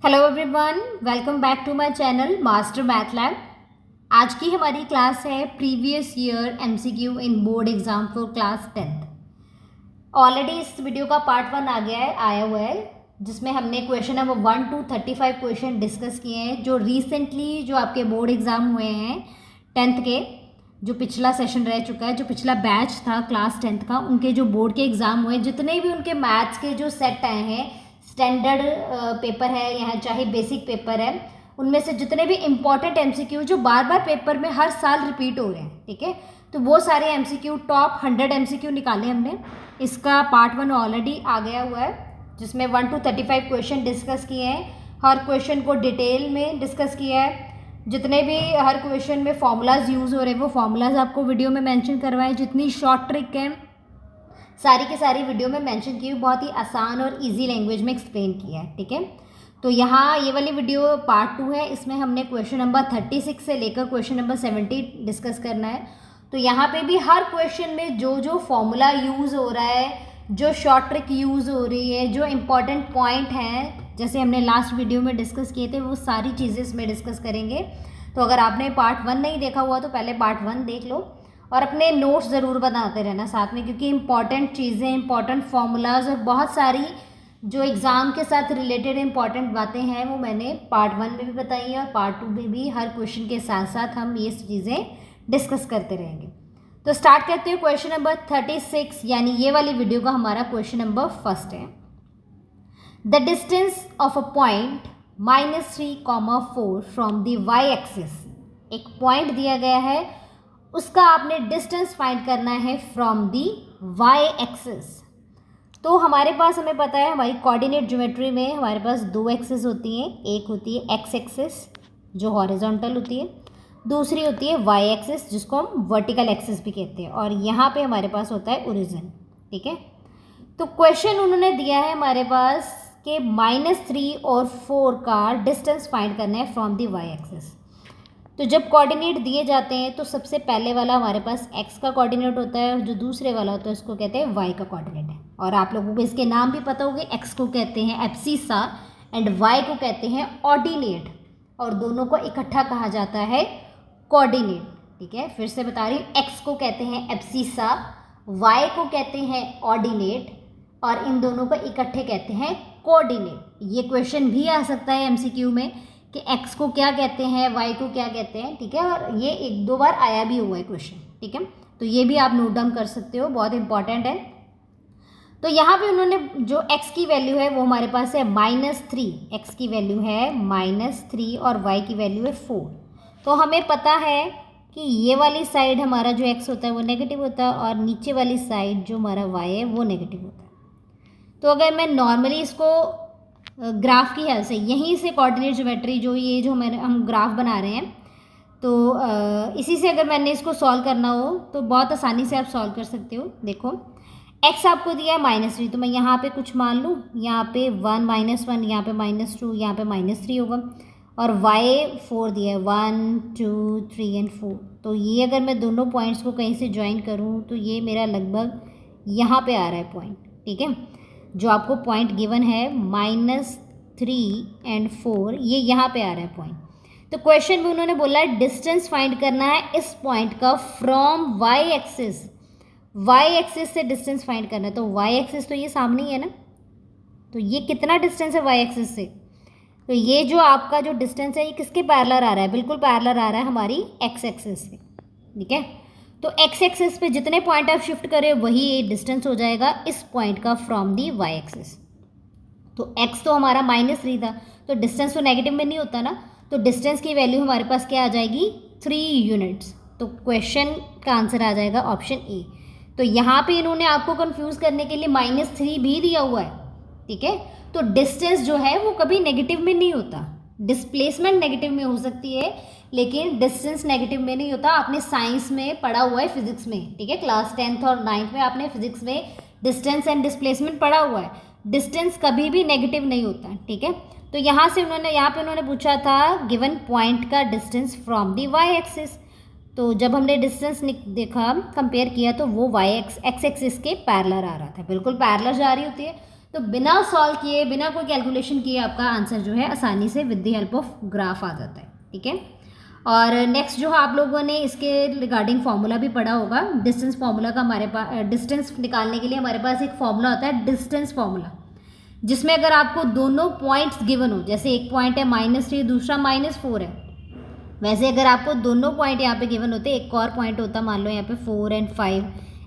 Hello everyone, welcome back to my channel master math lab. आज की हमारी class है previous year MCQ in board exam for class 10th। Already इस video का part 1 आया हुआ है जिसमें हमने question number 1 to 35 question discuss किए हैं जो रिसेंटली जो आपके बोर्ड एग्ज़ाम हुए हैं 10th के, जो पिछला सेशन रह चुका है, जो पिछला बैच था क्लास 10th का, उनके जो बोर्ड के एग्ज़ाम हुए, जितने भी उनके मैथ्स के जो सेट आए हैं, स्टैंडर्ड पेपर है या चाहे बेसिक पेपर है, उनमें से जितने भी इम्पॉर्टेंट एमसीक्यू जो बार बार पेपर में हर साल रिपीट हो रहे हैं, ठीक है, तो वो सारे एमसीक्यू टॉप 100 एमसीक्यू निकाले हमने। इसका पार्ट 1 ऑलरेडी आ गया हुआ है जिसमें 1 to 35 क्वेश्चन डिस्कस किए हैं। हर क्वेश्चन को डिटेल में डिस्कस किया है। जितने भी हर क्वेश्चन में फॉर्मूलाज यूज़ हो रहे हैं वो फॉर्मूलाज आपको वीडियो में मेंशन करवाए। जितनी शॉर्ट ट्रिक है सारी की सारी वीडियो में मेंशन की हुई, बहुत ही आसान और इजी लैंग्वेज में एक्सप्लेन किया है, ठीक है। तो यहाँ ये वाली वीडियो पार्ट 2 है। इसमें हमने क्वेश्चन नंबर 36 से लेकर क्वेश्चन नंबर 70 डिस्कस करना है। तो यहाँ पे भी हर क्वेश्चन में जो जो फॉर्मूला यूज़ हो रहा है, जो शॉर्ट ट्रिक यूज़ हो रही है, जो इम्पॉर्टेंट पॉइंट हैं, जैसे हमने लास्ट वीडियो में डिस्कस किए थे, वो सारी चीज़ें इसमें डिस्कस करेंगे। तो अगर आपने पार्ट 1 नहीं देखा हुआ तो पहले पार्ट 1 देख लो और अपने नोट्स ज़रूर बनाते रहना साथ में, क्योंकि इम्पॉर्टेंट चीज़ें, इम्पॉर्टेंट फार्मूलाज और बहुत सारी जो एग्ज़ाम के साथ रिलेटेड इम्पॉर्टेंट बातें हैं वो मैंने पार्ट 1 में भी बताई है और पार्ट 2 में भी हर क्वेश्चन के साथ साथ हम ये चीज़ें डिस्कस करते रहेंगे। तो स्टार्ट करते हैं क्वेश्चन नंबर 36, यानी ये वाली वीडियो का हमारा क्वेश्चन नंबर 1 है। The distance of a point -3,4 from the Y axis. एक पॉइंट दिया गया है, उसका आपने डिस्टेंस फाइंड करना है फ्रॉम दी वाई एक्सिस। तो हमारे पास, हमें पता है हमारी कोऑर्डिनेट ज्योमेट्री में हमारे पास दो एक्सिस होती हैं। एक होती है एक्स एक्सिस जो हॉरिजॉन्टल होती है, दूसरी होती है वाई एक्सिस जिसको हम वर्टिकल एक्सिस भी कहते हैं, और यहाँ पे हमारे पास होता है ओरिजिन, ठीक है। तो क्वेश्चन उन्होंने दिया है हमारे पास कि -3 और 4 का डिस्टेंस फाइंड करना है फ्रॉम दी वाई एक्सिस। तो जब कोऑर्डिनेट दिए जाते हैं तो सबसे पहले वाला हमारे पास x का कोऑर्डिनेट होता है और जो दूसरे वाला होता है उसको कहते हैं y का कोऑर्डिनेट है। और आप लोगों को इसके नाम भी पता होंगे, x को कहते हैं एब्सिसा एंड y को कहते हैं ऑर्डिनेट, और दोनों को इकट्ठा कहा जाता है कोऑर्डिनेट, ठीक है। फिर से बता रही हूँ, x को कहते हैं एब्सिसा, y को कहते हैं ऑर्डिनेट, और इन दोनों को इकट्ठे कहते हैं कोऑर्डिनेट। ये क्वेश्चन भी आ सकता है एमसीक्यू में कि x को क्या कहते हैं, y को क्या कहते हैं, ठीक है, और ये 1-2 बार आया भी हुआ है क्वेश्चन, ठीक है। तो ये भी आप नोट डाउन कर सकते हो, बहुत इंपॉर्टेंट है। तो यहाँ पे उन्होंने जो x की वैल्यू है वो हमारे पास है -3, x की वैल्यू है -3 और y की वैल्यू है 4। तो हमें पता है कि ये वाली साइड हमारा जो x होता है वो नेगेटिव होता है और नीचे वाली साइड जो हमारा y है वो नेगेटिव होता है। तो अगर मैं नॉर्मली इसको ग्राफ की हेल्प से, यहीं से कोऑर्डिनेट ज्योमेट्री जो ये जो हम ग्राफ बना रहे हैं, तो इसी से अगर मैंने इसको सॉल्व करना हो तो बहुत आसानी से आप सॉल्व कर सकते हो। देखो x आपको दिया है -3, तो मैं यहाँ पे कुछ मान लूँ, यहाँ पे 1 -1, यहाँ पे -2, यहाँ पे -3 होगा, और y 4 दिया है, 1 2 3 एंड 4। तो ये अगर मैं दोनों पॉइंट्स को कहीं से ज्वाइन करूँ तो ये मेरा लगभग यहाँ पे आ रहा है पॉइंट, ठीक है। जो आपको पॉइंट गिवन है -3 एंड 4, ये यहाँ पे आ रहा है पॉइंट। तो क्वेश्चन में उन्होंने बोला है डिस्टेंस फाइंड करना है इस पॉइंट का from Y axis. Y axis से डिस्टेंस फाइंड करना है, तो वाई एक्सिस तो ये सामने ही है ना, तो ये कितना डिस्टेंस है वाई एक्सिस से। तो ये जो आपका जो डिस्टेंस है ये किसके पैरेलल आ रहा है, बिल्कुल पैरेलल आ रहा है हमारी एक्स एक्सिस से, ठीक है। तो एक्स एक्सिस पे जितने पॉइंट आप शिफ्ट करें वही डिस्टेंस हो जाएगा इस पॉइंट का फ्रॉम दी वाई एक्सिस। तो x तो हमारा -3 था, तो डिस्टेंस तो नेगेटिव में नहीं होता ना, तो डिस्टेंस की वैल्यू हमारे पास क्या आ जाएगी, 3 यूनिट्स। तो क्वेश्चन का आंसर आ जाएगा ऑप्शन ए। तो यहाँ पे इन्होंने आपको कंफ्यूज करने के लिए -3 भी दिया हुआ है, ठीक है। तो डिस्टेंस जो है वो कभी नेगेटिव में नहीं होता, डिस्प्लेसमेंट नेगेटिव में हो सकती है लेकिन डिस्टेंस नेगेटिव में नहीं होता। आपने साइंस में पढ़ा हुआ है, फिजिक्स में, ठीक है, क्लास 10th और 9th में आपने फिजिक्स में डिस्टेंस एंड डिस्प्लेसमेंट पढ़ा हुआ है। डिस्टेंस कभी भी नेगेटिव नहीं होता, ठीक है। तो यहाँ से यहाँ पे उन्होंने पूछा था गिवन पॉइंट का distance from the Y axis. तो जब हमने डिस्टेंस देखा, कंपेयर किया, तो वो वाई एक्स एक्सिस के पैरेलल आ रहा था, बिल्कुल पैरेलल जा रही होती है। तो बिना सॉल्व किए, बिना कोई कैलकुलेशन किए आपका आंसर जो है आसानी से with the help of graph आ जाता है, ठीक है। और नेक्स्ट जो आप लोगों ने इसके रिगार्डिंग फार्मूला भी पढ़ा होगा, डिस्टेंस फार्मूला का हमारे पास, डिस्टेंस निकालने के लिए हमारे पास एक फार्मूला होता है डिस्टेंस फार्मूला, जिसमें अगर आपको दोनों पॉइंट्स गिवन हो, जैसे एक पॉइंट है -3 दूसरा -4 है, वैसे अगर आपको दोनों पॉइंट यहाँ पे गिवन होते, एक और पॉइंट होता, मान लो यहाँ पे 4 और 5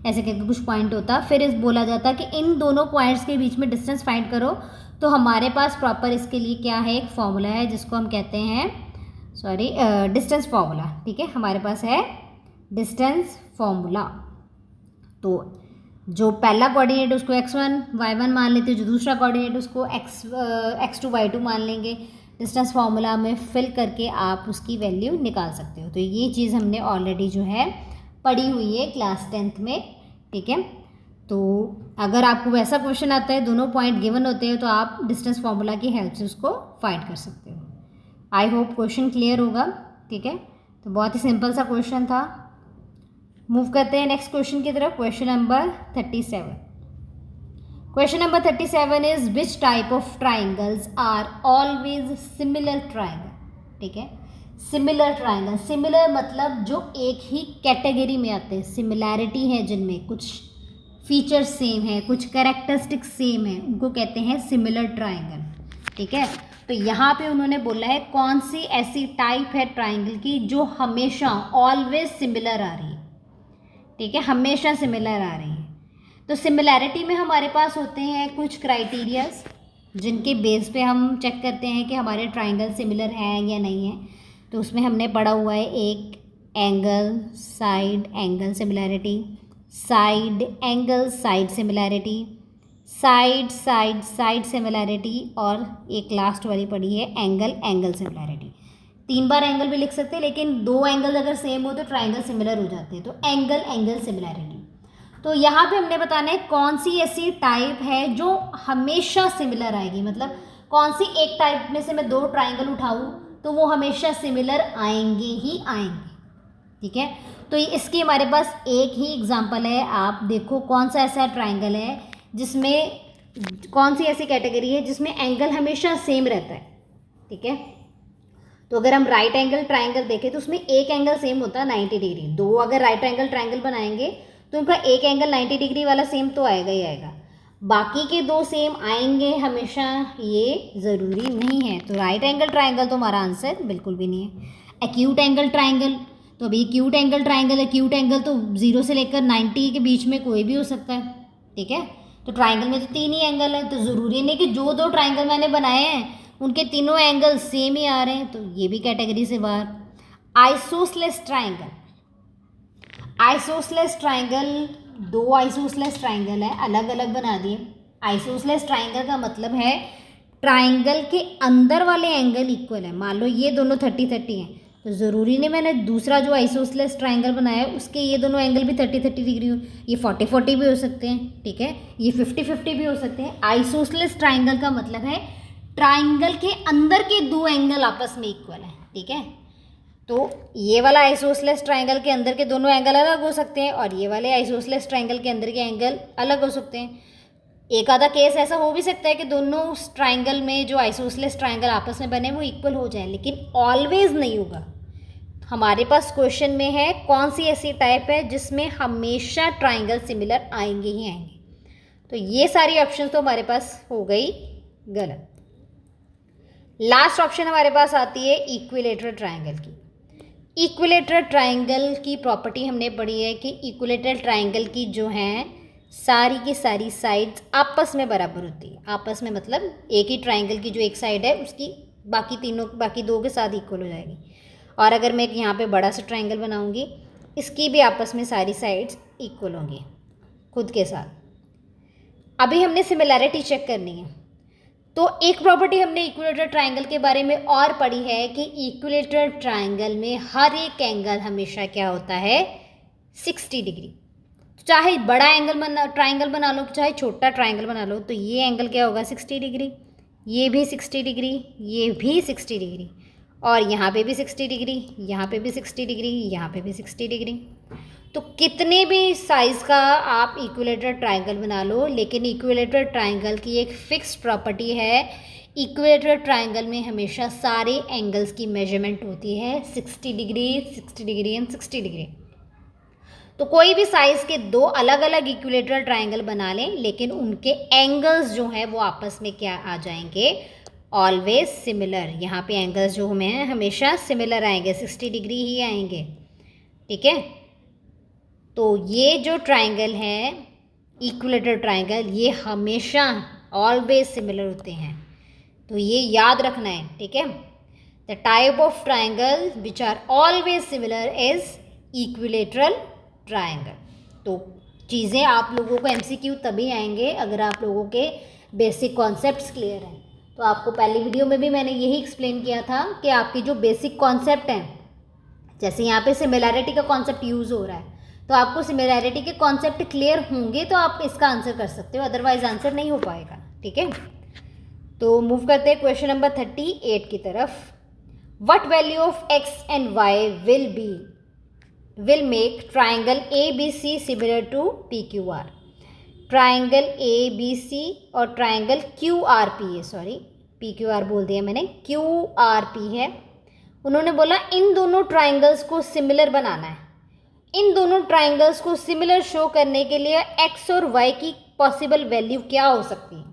ऐसे करके कुछ पॉइंट होता, फिर इस बोला जाता कि इन दोनों पॉइंट्स के बीच में डिस्टेंस फाइंड करो। तो हमारे पास प्रॉपर इसके लिए क्या है, एक फॉर्मूला है जिसको हम कहते हैं डिस्टेंस फार्मूला, ठीक है। हमारे पास है डिस्टेंस फार्मूला। तो जो पहला कोऑर्डिनेट उसको x1 y1 मान लेते हैं, जो दूसरा कोऑर्डिनेट उसको x2 y2 मान लेंगे। डिस्टेंस फार्मूला में फिल करके आप उसकी वैल्यू निकाल सकते हो। तो ये चीज़ हमने ऑलरेडी जो है पढ़ी हुई है क्लास 10th में, ठीक है। तो अगर आपको वैसा क्वेश्चन आता है, दोनों पॉइंट गिवन होते हैं, तो आप डिस्टेंस फार्मूला की हेल्प से उसको फाइंड कर सकते हो। आई होप क्वेश्चन क्लियर होगा, ठीक है। तो बहुत ही सिंपल सा क्वेश्चन था। मूव करते हैं नेक्स्ट क्वेश्चन की तरफ। Question number 37। Question number 37 is which type of triangles are always similar triangle, ठीक है। सिमिलर ट्राइंगल, सिमिलर मतलब जो एक ही कैटेगरी में आते हैं, सिमिलैरिटी है जिनमें, कुछ फीचर्स सेम है, कुछ कैरेक्टरिस्टिक्स सेम है, उनको कहते हैं सिमिलर ट्राइंगल, ठीक है। तो यहाँ पे उन्होंने बोला है कौन सी ऐसी टाइप है ट्राइंगल की जो हमेशा ऑलवेज सिमिलर आ रही है, ठीक है, हमेशा सिमिलर आ रही है। तो सिमिलैरिटी में हमारे पास होते हैं कुछ क्राइटेरियाज जिनके बेस पे हम चेक करते हैं कि हमारे ट्राइंगल सिमिलर हैं या नहीं है। तो उसमें हमने पढ़ा हुआ है एक angle side angle similarity, side angle side similarity, side side side similarity, और एक लास्ट वाली पढ़ी है एंगल एंगल सिमिलैरिटी। 3 बार एंगल भी लिख सकते हैं, लेकिन 2 एंगल अगर सेम हो तो ट्राइंगल सिमिलर हो जाते हैं। तो एंगल एंगल सिमिलैरिटी। तो यहाँ पे हमने बताना है कौन सी ऐसी टाइप है जो हमेशा सिमिलर आएगी, मतलब कौन सी एक टाइप में से मैं 2 ट्राइंगल उठाऊँ तो वो हमेशा सिमिलर आएंगे ही आएंगे, ठीक है। तो इसकी हमारे पास एक ही एग्जांपल है। आप देखो कौन सा ऐसा ट्राइंगल है जिसमें, कौन सी ऐसी कैटेगरी है जिसमें एंगल हमेशा सेम रहता है, ठीक है। तो अगर हम राइट एंगल ट्राइंगल देखें तो उसमें एक एंगल सेम होता है 90 डिग्री। 2 अगर राइट एंगल ट्राइंगल बनाएंगे तो उनका एक एंगल 90 डिग्री वाला सेम तो आएगा ही आएगा, बाकी के 2 सेम आएंगे हमेशा, ये ज़रूरी नहीं है। तो राइट एंगल ट्राइंगल तो हमारा आंसर बिल्कुल भी नहीं है। एक्यूट एंगल ट्राइंगल, तो अभी acute angle triangle, acute angle तो 0 से लेकर 90 के बीच में कोई भी हो सकता है, ठीक है। तो ट्राइंगल में तो 3 ही एंगल है, तो ज़रूरी नहीं कि जो 2 ट्राइंगल मैंने बनाए हैं उनके तीनों एंगल सेम ही आ रहे हैं, तो ये भी कैटेगरी से बाहर। Isosceles triangle, isosceles triangle 2 isosceles triangle है, अलग अलग बना दिए। आइसोसेलेस ट्राइंगल का मतलब है ट्राइंगल के अंदर वाले एंगल इक्वल है। मान लो ये दोनों 30-30 हैं, तो ज़रूरी नहीं मैंने दूसरा जो आइसोसेलेस ट्राइंगल बनाया है उसके ये दोनों एंगल भी 30-30 डिग्री हो, ये 40-40 भी हो सकते हैं, ठीक है, ये 50-50 भी हो सकते हैं। आइसोसेलेस ट्राइंगल का मतलब है ट्राइंगल के अंदर के 2 एंगल आपस में इक्वल हैं, ठीक है। तो ये वाला आइसोसेलेस ट्राइंगल के अंदर के दोनों एंगल अलग हो सकते हैं और ये वाले आइसोसेलेस ट्राइंगल के अंदर के एंगल अलग हो सकते हैं। एक आधा केस ऐसा हो भी सकता है कि दोनों ट्राइंगल में जो आइसोसेलेस ट्राइंगल आपस में बने वो इक्वल हो जाए, लेकिन ऑलवेज नहीं होगा। हमारे पास क्वेश्चन में है कौन सी ऐसी टाइप है जिसमें हमेशा ट्राइंगल सिमिलर आएंगे ही आएंगे। तो ये सारी ऑप्शन तो हमारे पास हो गई गलत। लास्ट ऑप्शन हमारे पास आती है इक्विलेटरल ट्राइंगल की। इक्विलेटरल ट्राइंगल की प्रॉपर्टी हमने पढ़ी है कि इक्विलेटरल ट्राइंगल की जो हैं सारी की सारी साइड्स आपस में बराबर होती है। आपस में मतलब एक ही ट्राइंगल की जो एक साइड है उसकी बाकी 2 के साथ इक्वल हो जाएगी। और अगर मैं यहाँ पे बड़ा सा ट्राइंगल बनाऊँगी, इसकी भी आपस में सारी साइड्स इक्वल होंगी खुद के साथ। अभी हमने सिमिलैरिटी चेक करनी है। तो एक प्रॉपर्टी हमने इक्विलेटरल ट्राइंगल के बारे में और पढ़ी है कि इक्विलेटरल ट्राइंगल में हर एक एंगल हमेशा क्या होता है, 60 डिग्री। तो चाहे बड़ा ट्राइंगल बना लो, चाहे छोटा ट्राइंगल बना लो, तो ये एंगल क्या होगा, 60 डिग्री, ये भी 60 डिग्री, ये भी 60 डिग्री, और यहाँ पे भी 60 डिग्री, यहाँ पे भी 60 डिग्री, यहाँ पे भी 60 डिग्री। तो कितने भी साइज़ का आप इक्विलेटरल ट्राइंगल बना लो, लेकिन इक्विलेटरल ट्राइंगल की एक फिक्स प्रॉपर्टी है, इक्विलेटरल ट्राइंगल में हमेशा सारे एंगल्स की मेजरमेंट होती है 60 डिग्री, 60 डिग्री एंड 60 डिग्री। तो कोई भी साइज़ के दो अलग अलग इक्विलेटरल ट्राइंगल बना लें, लेकिन उनके एंगल्स जो हैं वो आपस में क्या आ जाएंगे, ऑलवेज सिमिलर। यहाँ पे एंगल्स जो हमें हमेशा सिमिलर आएंगे, 60 डिग्री ही आएंगे, ठीक है। तो ये जो ट्राइंगल है इक्विलेटरल ट्राइंगल, ये हमेशा ऑलवेज सिमिलर होते हैं, तो ये याद रखना है, ठीक है। The type of triangle which are always similar is equilateral triangle. तो चीज़ें आप लोगों को MCQ तभी आएंगे अगर आप लोगों के बेसिक कॉन्सेप्ट्स क्लियर हैं। तो आपको पहली वीडियो में भी मैंने यही एक्सप्लेन किया था कि आपकी जो बेसिक कॉन्सेप्ट हैं, जैसे यहाँ पे सिमिलैरिटी का कॉन्सेप्ट यूज़ हो रहा है, तो आपको सिमिलैरिटी के कॉन्सेप्ट क्लियर होंगे तो आप इसका आंसर कर सकते हो, अदरवाइज आंसर नहीं हो पाएगा, ठीक है। तो मूव करते हैं क्वेश्चन नंबर 38 की तरफ। What value of x and y will make triangle ABC similar to PQR। Triangle ABC और ट्राइंगल QRP है, सॉरी PQR बोल दिया मैंने, QRP है। उन्होंने बोला इन दोनों ट्राइंगल्स को सिमिलर बनाना है। इन दोनों ट्राइंगल्स को सिमिलर शो करने के लिए x और y की पॉसिबल वैल्यू क्या हो सकती है।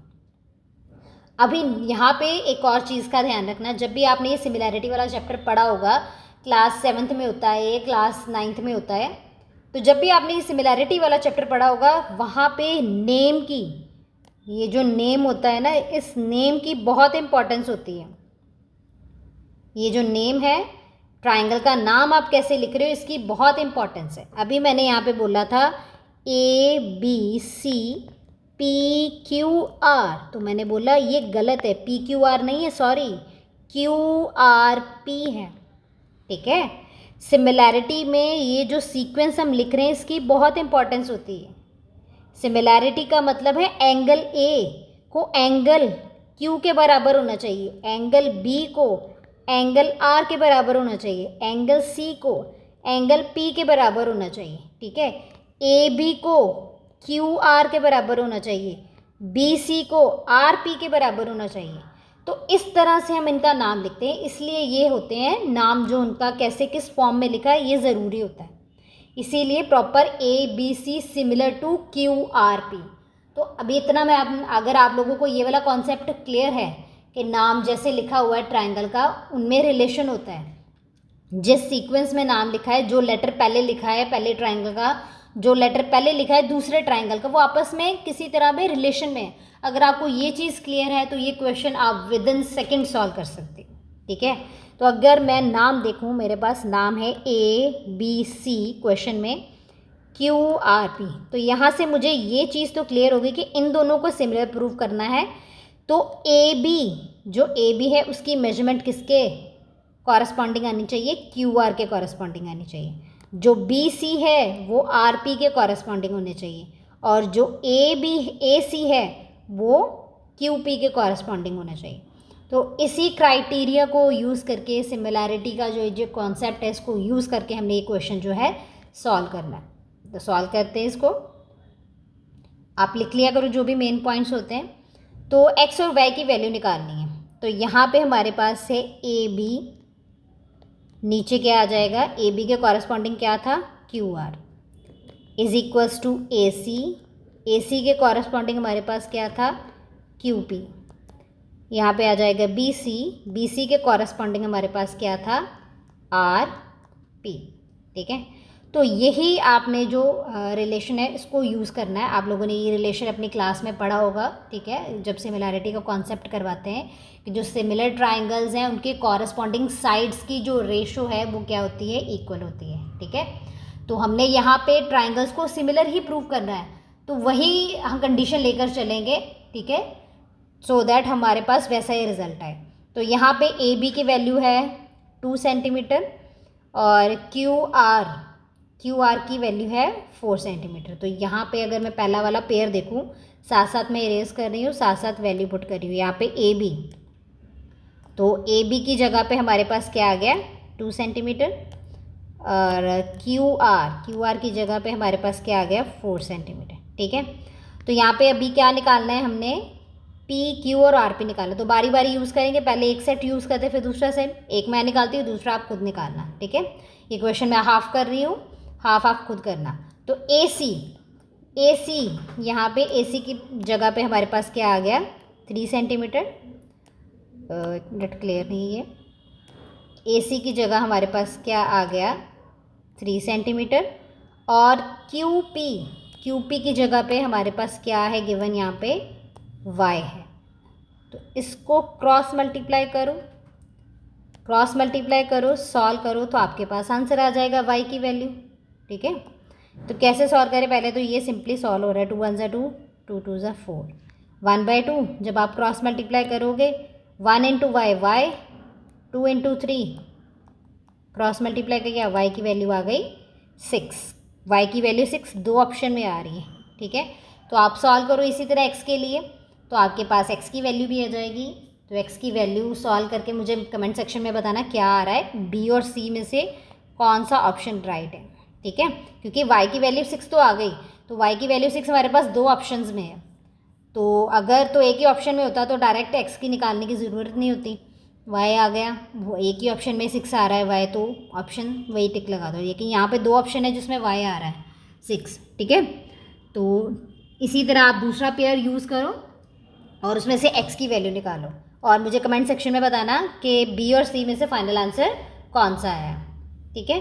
अभी यहाँ पे एक और चीज़ का ध्यान रखना, जब भी आपने ये सिमिलैरिटी वाला चैप्टर पढ़ा होगा, क्लास 7th में होता है, क्लास 9th में होता है, तो जब भी आपने ये सिमिलैरिटी वाला चैप्टर पढ़ा होगा, वहाँ पे नेम की, ये जो नेम होता है ना, इस नेम की बहुत इम्पोर्टेंस होती है। ये जो नेम है, ट्राइंगल का नाम आप कैसे लिख रहे हो, इसकी बहुत इम्पोर्टेंस है। अभी मैंने यहाँ पे बोला था ABC PQR, तो मैंने बोला ये गलत है, PQR नहीं है, सॉरी QRP है, ठीक है। सिमिलैरिटी में ये जो सीक्वेंस हम लिख रहे हैं इसकी बहुत इंपॉर्टेंस होती है। सिमिलैरिटी का मतलब है एंगल A को एंगल Q के बराबर होना चाहिए, एंगल B को एंगल R के बराबर होना चाहिए, एंगल C को एंगल P के बराबर होना चाहिए, ठीक है। AB को QR के बराबर होना चाहिए, BC को RP के बराबर होना चाहिए। तो इस तरह से हम इनका नाम लिखते हैं, इसलिए ये होते हैं नाम जो उनका कैसे किस फॉर्म में लिखा है ये ज़रूरी होता है, इसीलिए proper ABC similar to QRP। तो अभी इतना मैं अगर आप लोगों को ये वाला कॉन्सेप्ट क्लियर है कि नाम जैसे लिखा हुआ है ट्राइंगल का, उनमें रिलेशन होता है। जिस सीक्वेंस में नाम लिखा है, जो लेटर पहले लिखा है पहले ट्राइंगल का, जो लेटर पहले लिखा है दूसरे ट्राइंगल का, वो आपस में किसी तरह में रिलेशन में है। अगर आपको ये चीज़ क्लियर है तो ये क्वेश्चन आप विद इन सेकेंड सॉल्व कर सकते हैं, ठीक है। तो अगर मैं नाम देखूँ, मेरे पास नाम है ABC क्वेश्चन में QRP, तो यहाँ से मुझे ये चीज़ तो क्लियर होगी कि इन दोनों को सिमिलर प्रूव करना है। तो AB, जो AB है उसकी मेजरमेंट किसके कॉरस्पॉन्डिंग आनी चाहिए, QR के कॉरस्पॉन्डिंग आनी चाहिए। जो BC है वो RP के कॉरस्पॉन्डिंग होने चाहिए, और जो AC है वो QP के कॉरस्पॉन्डिंग होना चाहिए। तो इसी क्राइटेरिया को यूज़ करके, सिमिलैरिटी का जो कॉन्सेप्ट है इसको यूज़ करके हमने ये क्वेश्चन जो है सॉल्व करना है। तो सॉल्व करते हैं इसको, आप लिख लिया करो जो भी मेन पॉइंट्स होते हैं। तो x और y की वैल्यू निकालनी है। तो यहाँ पे हमारे पास है AB, नीचे क्या आ जाएगा, AB के कॉरस्पॉन्डिंग क्या था QR, is equals to AC के कॉरस्पॉन्डिंग हमारे पास क्या था QP, यहाँ पे आ जाएगा BC के कॉरस्पॉन्डिंग हमारे पास क्या था RP, ठीक है। तो यही आपने जो रिलेशन है इसको यूज़ करना है। आप लोगों ने ये रिलेशन अपनी क्लास में पढ़ा होगा, ठीक है, जब सिमिलैरिटी का कॉन्सेप्ट करवाते हैं कि जो सिमिलर ट्राइंगल्स हैं उनके कॉरस्पॉन्डिंग साइड्स की जो रेशो है वो क्या होती है, इक्वल होती है, ठीक है। तो हमने यहाँ पे ट्राइंगल्स को सिमिलर ही प्रूव करना है, तो वही हम कंडीशन लेकर चलेंगे, ठीक है, सो दैट हमारे पास वैसा ही रिजल्ट आए। तो यहाँ पे AB की वैल्यू है 2 सेंटीमीटर और QR की वैल्यू है 4 सेंटीमीटर। तो यहाँ पे अगर मैं पहला वाला पेयर देखूँ, साथ साथ मैं इरेज कर रही हूँ, साथ साथ वैल्यू पुट कर रही हूँ। यहाँ पे AB, तो AB की जगह पे हमारे पास क्या आ गया 2 सेंटीमीटर, और क्यू आर की जगह पे हमारे पास क्या आ गया 4 सेंटीमीटर। ठीक है, तो यहाँ पे अभी क्या निकालना है, हमने पी क्यू और आर पी निकालना। तो बारी बारी यूज़ करेंगे, पहले एक सेट यूज़ करते फिर दूसरा सेट, एक मैं निकालती हूँ दूसरा आप खुद निकालना। ठीक है, ये क्वेश्चन मैं हाफ कर रही हूँ, हाफ आप खुद करना। तो ए सी यहाँ पे ए सी की जगह पे हमारे पास क्या आ गया 3 सेंटीमीटर। नेट क्लियर नहीं है। ए सी की जगह हमारे पास क्या आ गया 3 सेंटीमीटर। और क्यू पी की जगह पे हमारे पास क्या है गिवन, यहाँ पे y है। तो इसको क्रॉस मल्टीप्लाई करो, सॉल्व करो, तो आपके पास आंसर आ जाएगा y की वैल्यू। ठीक है, तो कैसे सॉल्व करें, पहले तो ये सिंपली सॉल्व हो रहा है, 2 1 2, 2 2 4, 1/2 जब आप क्रॉस मल्टीप्लाई करोगे 1 into y, 2 into 3 cross multiply कर गया, y की वैल्यू आ गई 6। y की वैल्यू 6 दो ऑप्शन में आ रही है। ठीक है, तो आप सॉल्व करो इसी तरह x के लिए, तो आपके पास x की वैल्यू भी आ जाएगी। तो x की वैल्यू सॉल्व करके मुझे कमेंट सेक्शन में बताना क्या आ रहा है, b और c में से कौन सा ऑप्शन राइट है। ठीक है, क्योंकि y की वैल्यू 6 तो आ गई, तो y की वैल्यू 6 हमारे पास दो ऑप्शंस में है। तो अगर तो एक ही ऑप्शन में होता तो डायरेक्ट x की निकालने की ज़रूरत नहीं होती, y आ गया, वो एक ही ऑप्शन में 6 आ रहा है y, तो ऑप्शन वही टिक लगा दो। लेकिन यहाँ पे दो ऑप्शन है जिसमें y आ रहा है 6। ठीक है, तो इसी तरह आप दूसरा पेयर यूज़ करो और उसमें से x की वैल्यू निकालो और मुझे कमेंट सेक्शन में बताना कि b और c में से फाइनल आंसर कौन सा आया। ठीक है,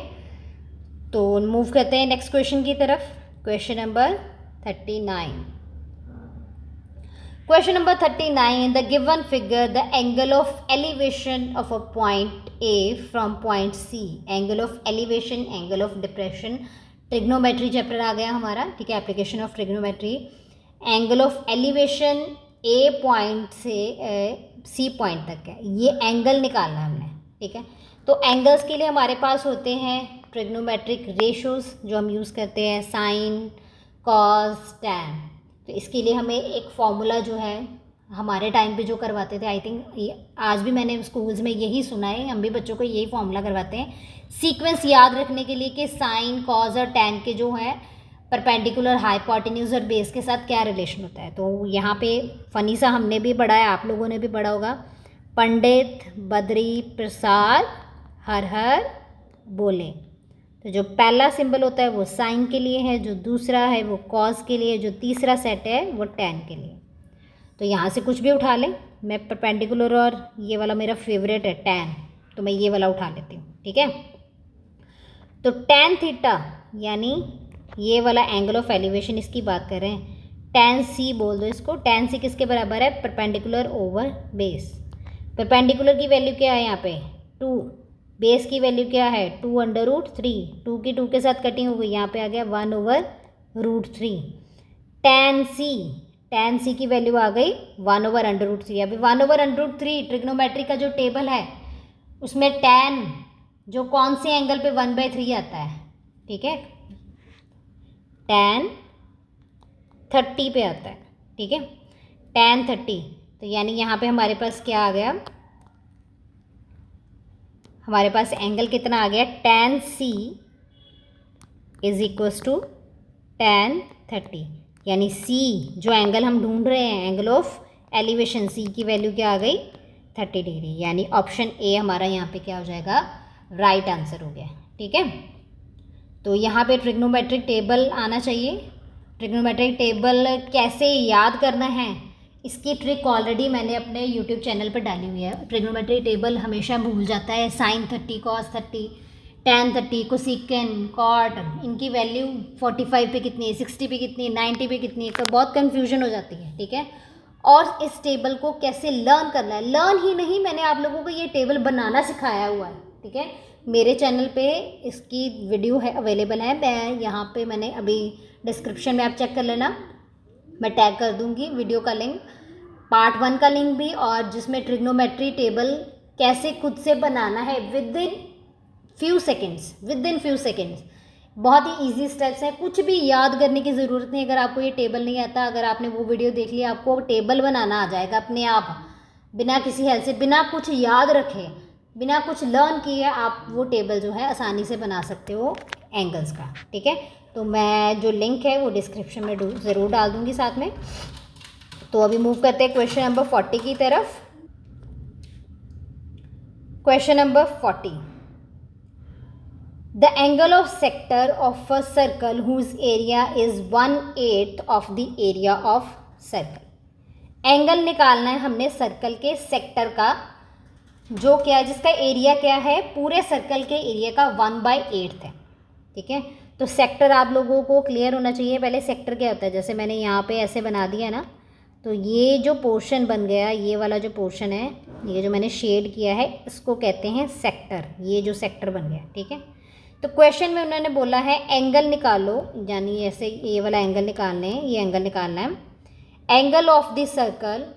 तो मूव करते हैं नेक्स्ट क्वेश्चन की तरफ। Question number 39। Question number 39. In the given figure, the angle of elevation of a point A from point C, angle of elevation, angle of depression, trigonometry chapter आ गया हमारा। ठीक है, application of trigonometry. Angle of elevation A point से C point तक है, ये angle निकालना है हमने। ठीक है, तो एंगल्स के लिए हमारे पास होते हैं ट्रिग्नोमेट्रिक रेशोज़ जो हम यूज़ करते हैं, साइन, कॉस, टैन। तो इसके लिए हमें एक फॉर्मूला जो है हमारे टाइम पे जो करवाते थे, आई थिंक आज भी मैंने स्कूल्स में यही सुना है, हम भी बच्चों को यही फॉर्मूला करवाते हैं सीक्वेंस याद रखने के लिए कि साइन, कॉस और टैन के जो है परपेंडिकुलर, हाइपोटेन्यूज और बेस के साथ क्या रिलेशन होता है। तो यहाँ पे फनी सा हमने भी पढ़ा है, आप लोगों ने भी पढ़ा होगा, पंडित बद्री प्रसाद हर हर बोले। तो जो पहला सिंबल होता है वो साइन के लिए है, जो दूसरा है वो कॉस के लिए, जो तीसरा सेट है वो टैन के लिए। तो यहाँ से कुछ भी उठा लें, मैं परपेंडिकुलर और ये वाला मेरा फेवरेट है टैन, तो मैं ये वाला उठा लेती हूँ। ठीक है, तो टैन थीटा यानी ये वाला एंगल ऑफ एलिवेशन, इसकी बात कर रहे हैं, टैन सी बोल दो इसको। टैन सी किसके बराबर है, परपेंडिकुलर ओवर बेस। परपेंडिकुलर की वैल्यू क्या है यहाँ पे 2, बेस की वैल्यू क्या है 2√3, 2 की 2 के साथ कटिंग हो गई, यहाँ पे आ गया 1/√3। टैन सी की वैल्यू आ गई 1/√3। अभी 1/√3 ट्रिग्नोमेट्री का जो टेबल है उसमें टैन जो कौन से एंगल पे 1/3 आता है, ठीक है, टैन 30 पे आता है। ठीक है, टैन 30, तो यानी यहाँ पे हमारे पास क्या आ गया, हमारे पास एंगल कितना आ गया, tan C is equals to tan 30, यानी सी जो एंगल हम ढूंढ रहे हैं, एंगल ऑफ एलिवेशन, सी की वैल्यू क्या आ गई 30 डिग्री, यानी ऑप्शन ए हमारा यहाँ पे क्या हो जाएगा, राइट आंसर हो गया। ठीक है, तो यहाँ पे ट्रिग्नोमेट्रिक टेबल आना चाहिए। ट्रिग्नोमेट्रिक टेबल कैसे याद करना है, इसकी ट्रिक ऑलरेडी मैंने अपने यूट्यूब चैनल पर डाली हुई है। ट्रिग्नोमेट्रिक टेबल हमेशा भूल जाता है, sine 30, cos 30, tan 30, cosecant, cot, इनकी वैल्यू 45 पे कितनी है, 60 पे कितनी है, 90 पे कितनी है, तो बहुत कन्फ्यूजन हो जाती है। ठीक है, और इस टेबल को कैसे लर्न करना है, लर्न ही नहीं, मैंने आप लोगों को ये टेबल बनाना सिखाया हुआ है। ठीक है, मेरे चैनल पे इसकी वीडियो है, अवेलेबल है, मैं यहाँ पे मैंने अभी डिस्क्रिप्शन में आप चेक कर लेना, मैं टैग कर दूँगी वीडियो का लिंक, पार्ट 1 का लिंक भी, और जिसमें ट्रिग्नोमेट्री टेबल कैसे खुद से बनाना है विद इन फ्यू सेकेंड्स, बहुत ही इजी स्टेप्स हैं, कुछ भी याद करने की ज़रूरत नहीं। अगर आपको ये टेबल नहीं आता, अगर आपने वो वीडियो देख लिया, आपको टेबल बनाना आ जाएगा अपने आप, बिना किसी हेल्प से, बिना कुछ याद रखे। बिना कुछ लर्न किए आप वो टेबल जो है आसानी से बना सकते हो एंगल्स का, ठीक है। तो मैं जो लिंक है वो डिस्क्रिप्शन में ज़रूर डाल दूँगी साथ में। तो अभी मूव करते हैं क्वेश्चन नंबर 40 की तरफ। Question number 40, the angle of sector of a circle whose area is 1/8 of the area of circle. Angle निकालना है हमने सर्कल के सेक्टर का, जो क्या है, जिसका एरिया क्या है, पूरे सर्कल के एरिया का 1/8 है, ठीक है। तो सेक्टर आप लोगों को क्लियर होना चाहिए। पहले सेक्टर क्या होता है, जैसे मैंने यहाँ पे ऐसे बना दिया ना, तो ये जो पोर्शन बन गया, ये वाला जो पोर्शन है, ये जो मैंने शेड किया है, इसको कहते हैं सेक्टर। ये जो सेक्टर बन गया, ठीक है। तो क्वेश्चन में उन्होंने बोला है एंगल निकालो, यानी ऐसे ये वाला एंगल निकालना है, ये एंगल निकालना है। Angle of the circle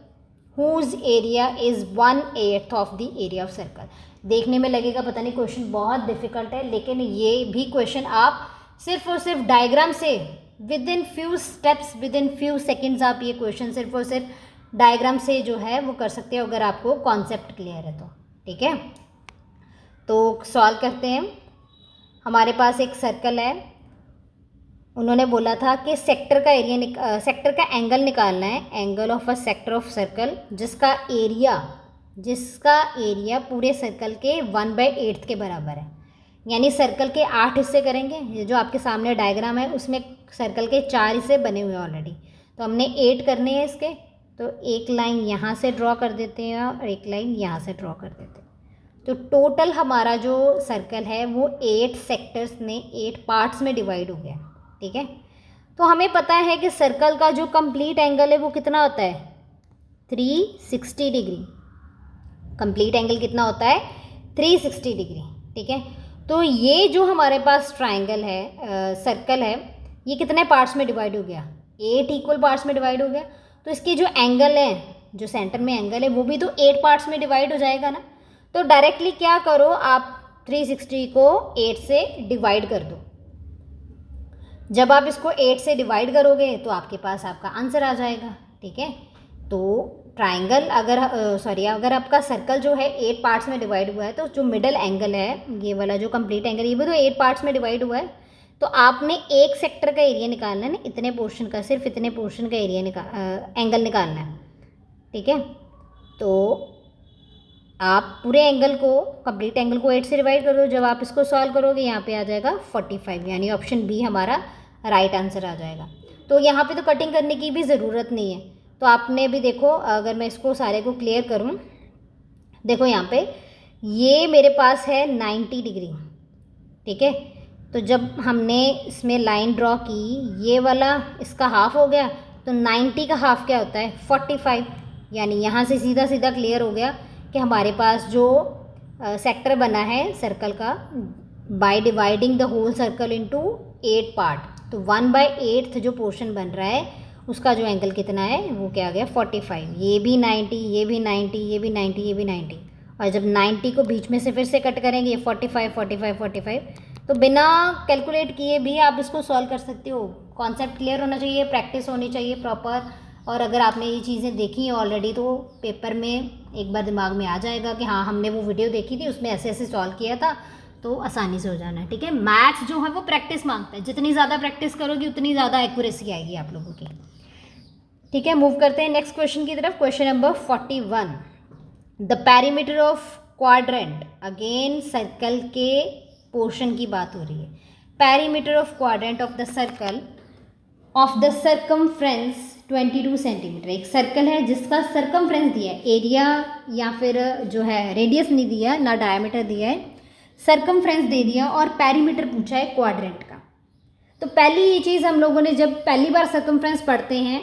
whose area is 1/8 of the area of circle. देखने में लगेगा पता नहीं क्वेश्चन बहुत डिफिकल्ट है, लेकिन ये भी क्वेश्चन आप सिर्फ और सिर्फ डायग्राम से with in few steps, with in few seconds आप ये क्वेश्चन सिर्फ और सिर्फ डायग्राम से जो है वो कर सकते हो, अगर आपको कॉन्सेप्ट क्लियर है तो, ठीक है। तो सॉल्व करते हैं। हमारे पास एक सर्कल है, उन्होंने बोला था कि सेक्टर का एरिया सेक्टर का एंगल निकालना है, angle of a sector of circle, जिसका एरिया पूरे सर्कल के 1/8 के बराबर है। यानी सर्कल के 8 हिस्से करेंगे। ये जो आपके सामने डायग्राम है उसमें सर्कल के 4 हिस्से बने हुए हैं ऑलरेडी, तो हमने 8 करने हैं इसके। तो एक लाइन यहाँ से ड्रॉ कर देते हैं और एक लाइन यहाँ से ड्रॉ कर देते हैं। तो टोटल हमारा जो सर्कल है वो 8 सेक्टर्स में 8 पार्ट्स में डिवाइड हो गया, ठीक है। तो हमें पता है कि सर्कल का जो कंप्लीट एंगल है वो कितना होता है, 360 डिग्री। कंप्लीट एंगल कितना होता है, 360 डिग्री, ठीक है। तो ये जो हमारे पास ट्राइंगल है, सर्कल है, ये कितने पार्ट्स में डिवाइड हो गया, 8 इक्वल पार्ट्स में डिवाइड हो गया। तो इसकी जो एंगल है, जो सेंटर में एंगल है, वो भी तो 8 पार्ट्स में डिवाइड हो जाएगा ना। तो डायरेक्टली क्या करो आप, 360 को 8 से डिवाइड कर दो। जब आप इसको 8 से डिवाइड करोगे तो आपके पास आपका आंसर आ जाएगा, ठीक है। तो ट्राइंगल अगर आपका सर्कल जो है 8 पार्ट्स में डिवाइड हुआ है, तो जो मिडल एंगल है, ये वाला जो कंप्लीट एंगल, ये भी तो 8 पार्ट्स में डिवाइड हुआ है। तो आपने एक सेक्टर का एरिया निकालना है ना, इतने पोर्शन का, सिर्फ इतने पोर्शन का एंगल निकालना है, ठीक है। तो आप पूरे एंगल को, कंप्लीट एंगल को 8 से डिवाइड करो। जब आप इसको सॉल्व करोगे यहाँ पे आ जाएगा 45, यानी ऑप्शन बी हमारा राइट आंसर आ जाएगा। तो यहाँ पे तो कटिंग करने की भी ज़रूरत नहीं है। तो आपने भी देखो, अगर मैं इसको सारे को क्लियर करूँ, देखो यहाँ पे ये मेरे पास है 90 डिग्री, ठीक है। तो जब हमने इसमें लाइन ड्रॉ की, ये वाला इसका हाफ हो गया, तो 90 का हाफ क्या होता है, 45। यानी यहाँ से सीधा सीधा क्लियर हो गया कि हमारे पास जो सेक्टर बना है सर्कल का, by dividing the whole circle into 8 part, तो 1/8 जो पोर्शन बन रहा है उसका जो एंगल कितना है वो क्या आ गया, 45। ये भी 90, ये भी 90, ये भी 90, ये भी 90, और जब 90 को बीच में से फिर से कट करेंगे, ये 45 45 45। तो बिना कैलकुलेट किए भी आप इसको सॉल्व कर सकते हो। कॉन्सेप्ट क्लियर होना चाहिए, प्रैक्टिस होनी चाहिए प्रॉपर। और अगर आपने ये चीज़ें देखी हैं ऑलरेडी, तो पेपर में एक बार दिमाग में आ जाएगा कि हाँ, हमने वो वीडियो देखी थी, उसमें ऐसे ऐसे सॉल्व किया था, तो आसानी से हो जाना है, ठीक है। मैथ्स जो है वो प्रैक्टिस मांगता है, जितनी ज़्यादा प्रैक्टिस करोगी उतनी ज़्यादा एक्यूरेसी आएगी आप लोगों की, ठीक है। मूव करते हैं नेक्स्ट क्वेश्चन की तरफ। Question number 41, the perimeter of quadrant, again circle के पोर्शन की बात हो रही है। Perimeter of quadrant of the circle of the circumference 22 centimetre. एक सर्कल है जिसका सर्कमफ्रेंस दिया है, एरिया या फिर जो है रेडियस नहीं दिया, ना डायमीटर दिया है, सर्कमफ्रेंस दे दिया और पेरीमीटर पूछा है क्वाड्रेंट का। तो पहली ये चीज़ हम लोगों ने जब पहली बार सर्कमफ्रेंस पढ़ते हैं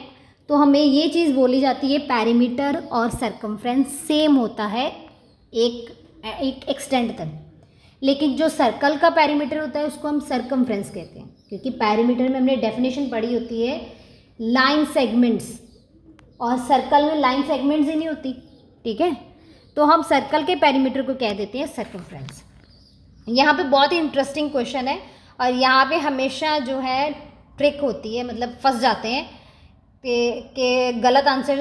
तो हमें ये चीज़ बोली जाती है, पेरीमीटर और सर्कमफ्रेंस सेम होता है एक एक्सटेंड तक। लेकिन जो सर्कल का पेरीमीटर होता है उसको हम सर्कमफ्रेंस कहते हैं, क्योंकि पेरीमीटर में हमने डेफिनेशन पढ़ी होती है लाइन सेगमेंट्स, और सर्कल में लाइन सेगमेंट्स ही नहीं होती, ठीक है। तो हम सर्कल के पेरीमीटर को कह देते हैं सर्कमफ्रेंस। यहाँ पे बहुत ही इंटरेस्टिंग क्वेश्चन है, और यहाँ पे हमेशा जो है ट्रिक होती है, मतलब फंस जाते हैं कि गलत आंसर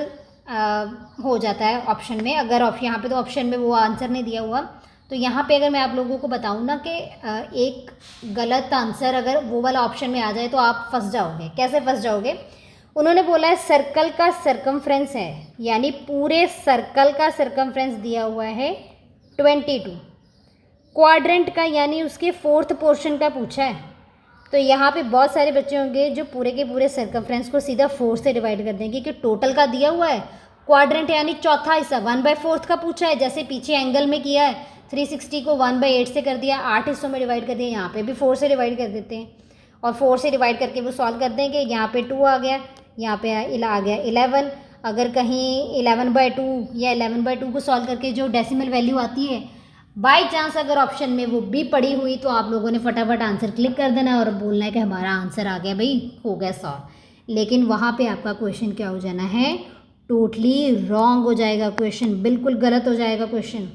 हो जाता है ऑप्शन में। अगर यहाँ पे तो ऑप्शन में वो आंसर नहीं दिया हुआ, तो तो यहाँ पे अगर मैं आप लोगों को बताऊँ ना कि एक गलत आंसर अगर वो वाला ऑप्शन में आ जाए तो आप फंस जाओगे। कैसे फंस जाओगे? उन्होंने बोला है सर्कल का सरकमफ्रेंस है, यानी पूरे सर्कल का सरकमफ्रेंस दिया हुआ है 22। क्वाड्रेंट का यानी उसके फोर्थ पोर्शन का पूछा है। तो यहाँ पे बहुत सारे बच्चे होंगे जो पूरे के पूरे सर्कमफ्रेंस को सीधा 4 से डिवाइड कर देंगे, क्योंकि टोटल का दिया हुआ है। क्वाड्रेंट यानी चौथा हिस्सा 1/4 का पूछा है, जैसे पीछे एंगल में किया है 360 को 1/8 से कर दिया, 8 हिस्सों में डिवाइड कर दिया। यहाँ पे भी 4 से डिवाइड कर देते हैं और 4 से डिवाइड करके वो सॉल्व कर देंगे। यहाँ पे 2 आ गया, यहाँ पे आ गया 11। अगर कहीं 11/2 या 11/2 को सॉल्व करके जो डेसिमल वैल्यू आती है, बाई चांस अगर ऑप्शन में वो भी पड़ी हुई, तो आप लोगों ने फटाफट आंसर क्लिक कर देना और बोलना है कि हमारा आंसर आ गया भाई, हो गया सॉल्व। लेकिन वहाँ पे आपका क्वेश्चन क्या हो जाना है? टोटली रॉन्ग हो जाएगा क्वेश्चन, बिल्कुल गलत हो जाएगा क्वेश्चन।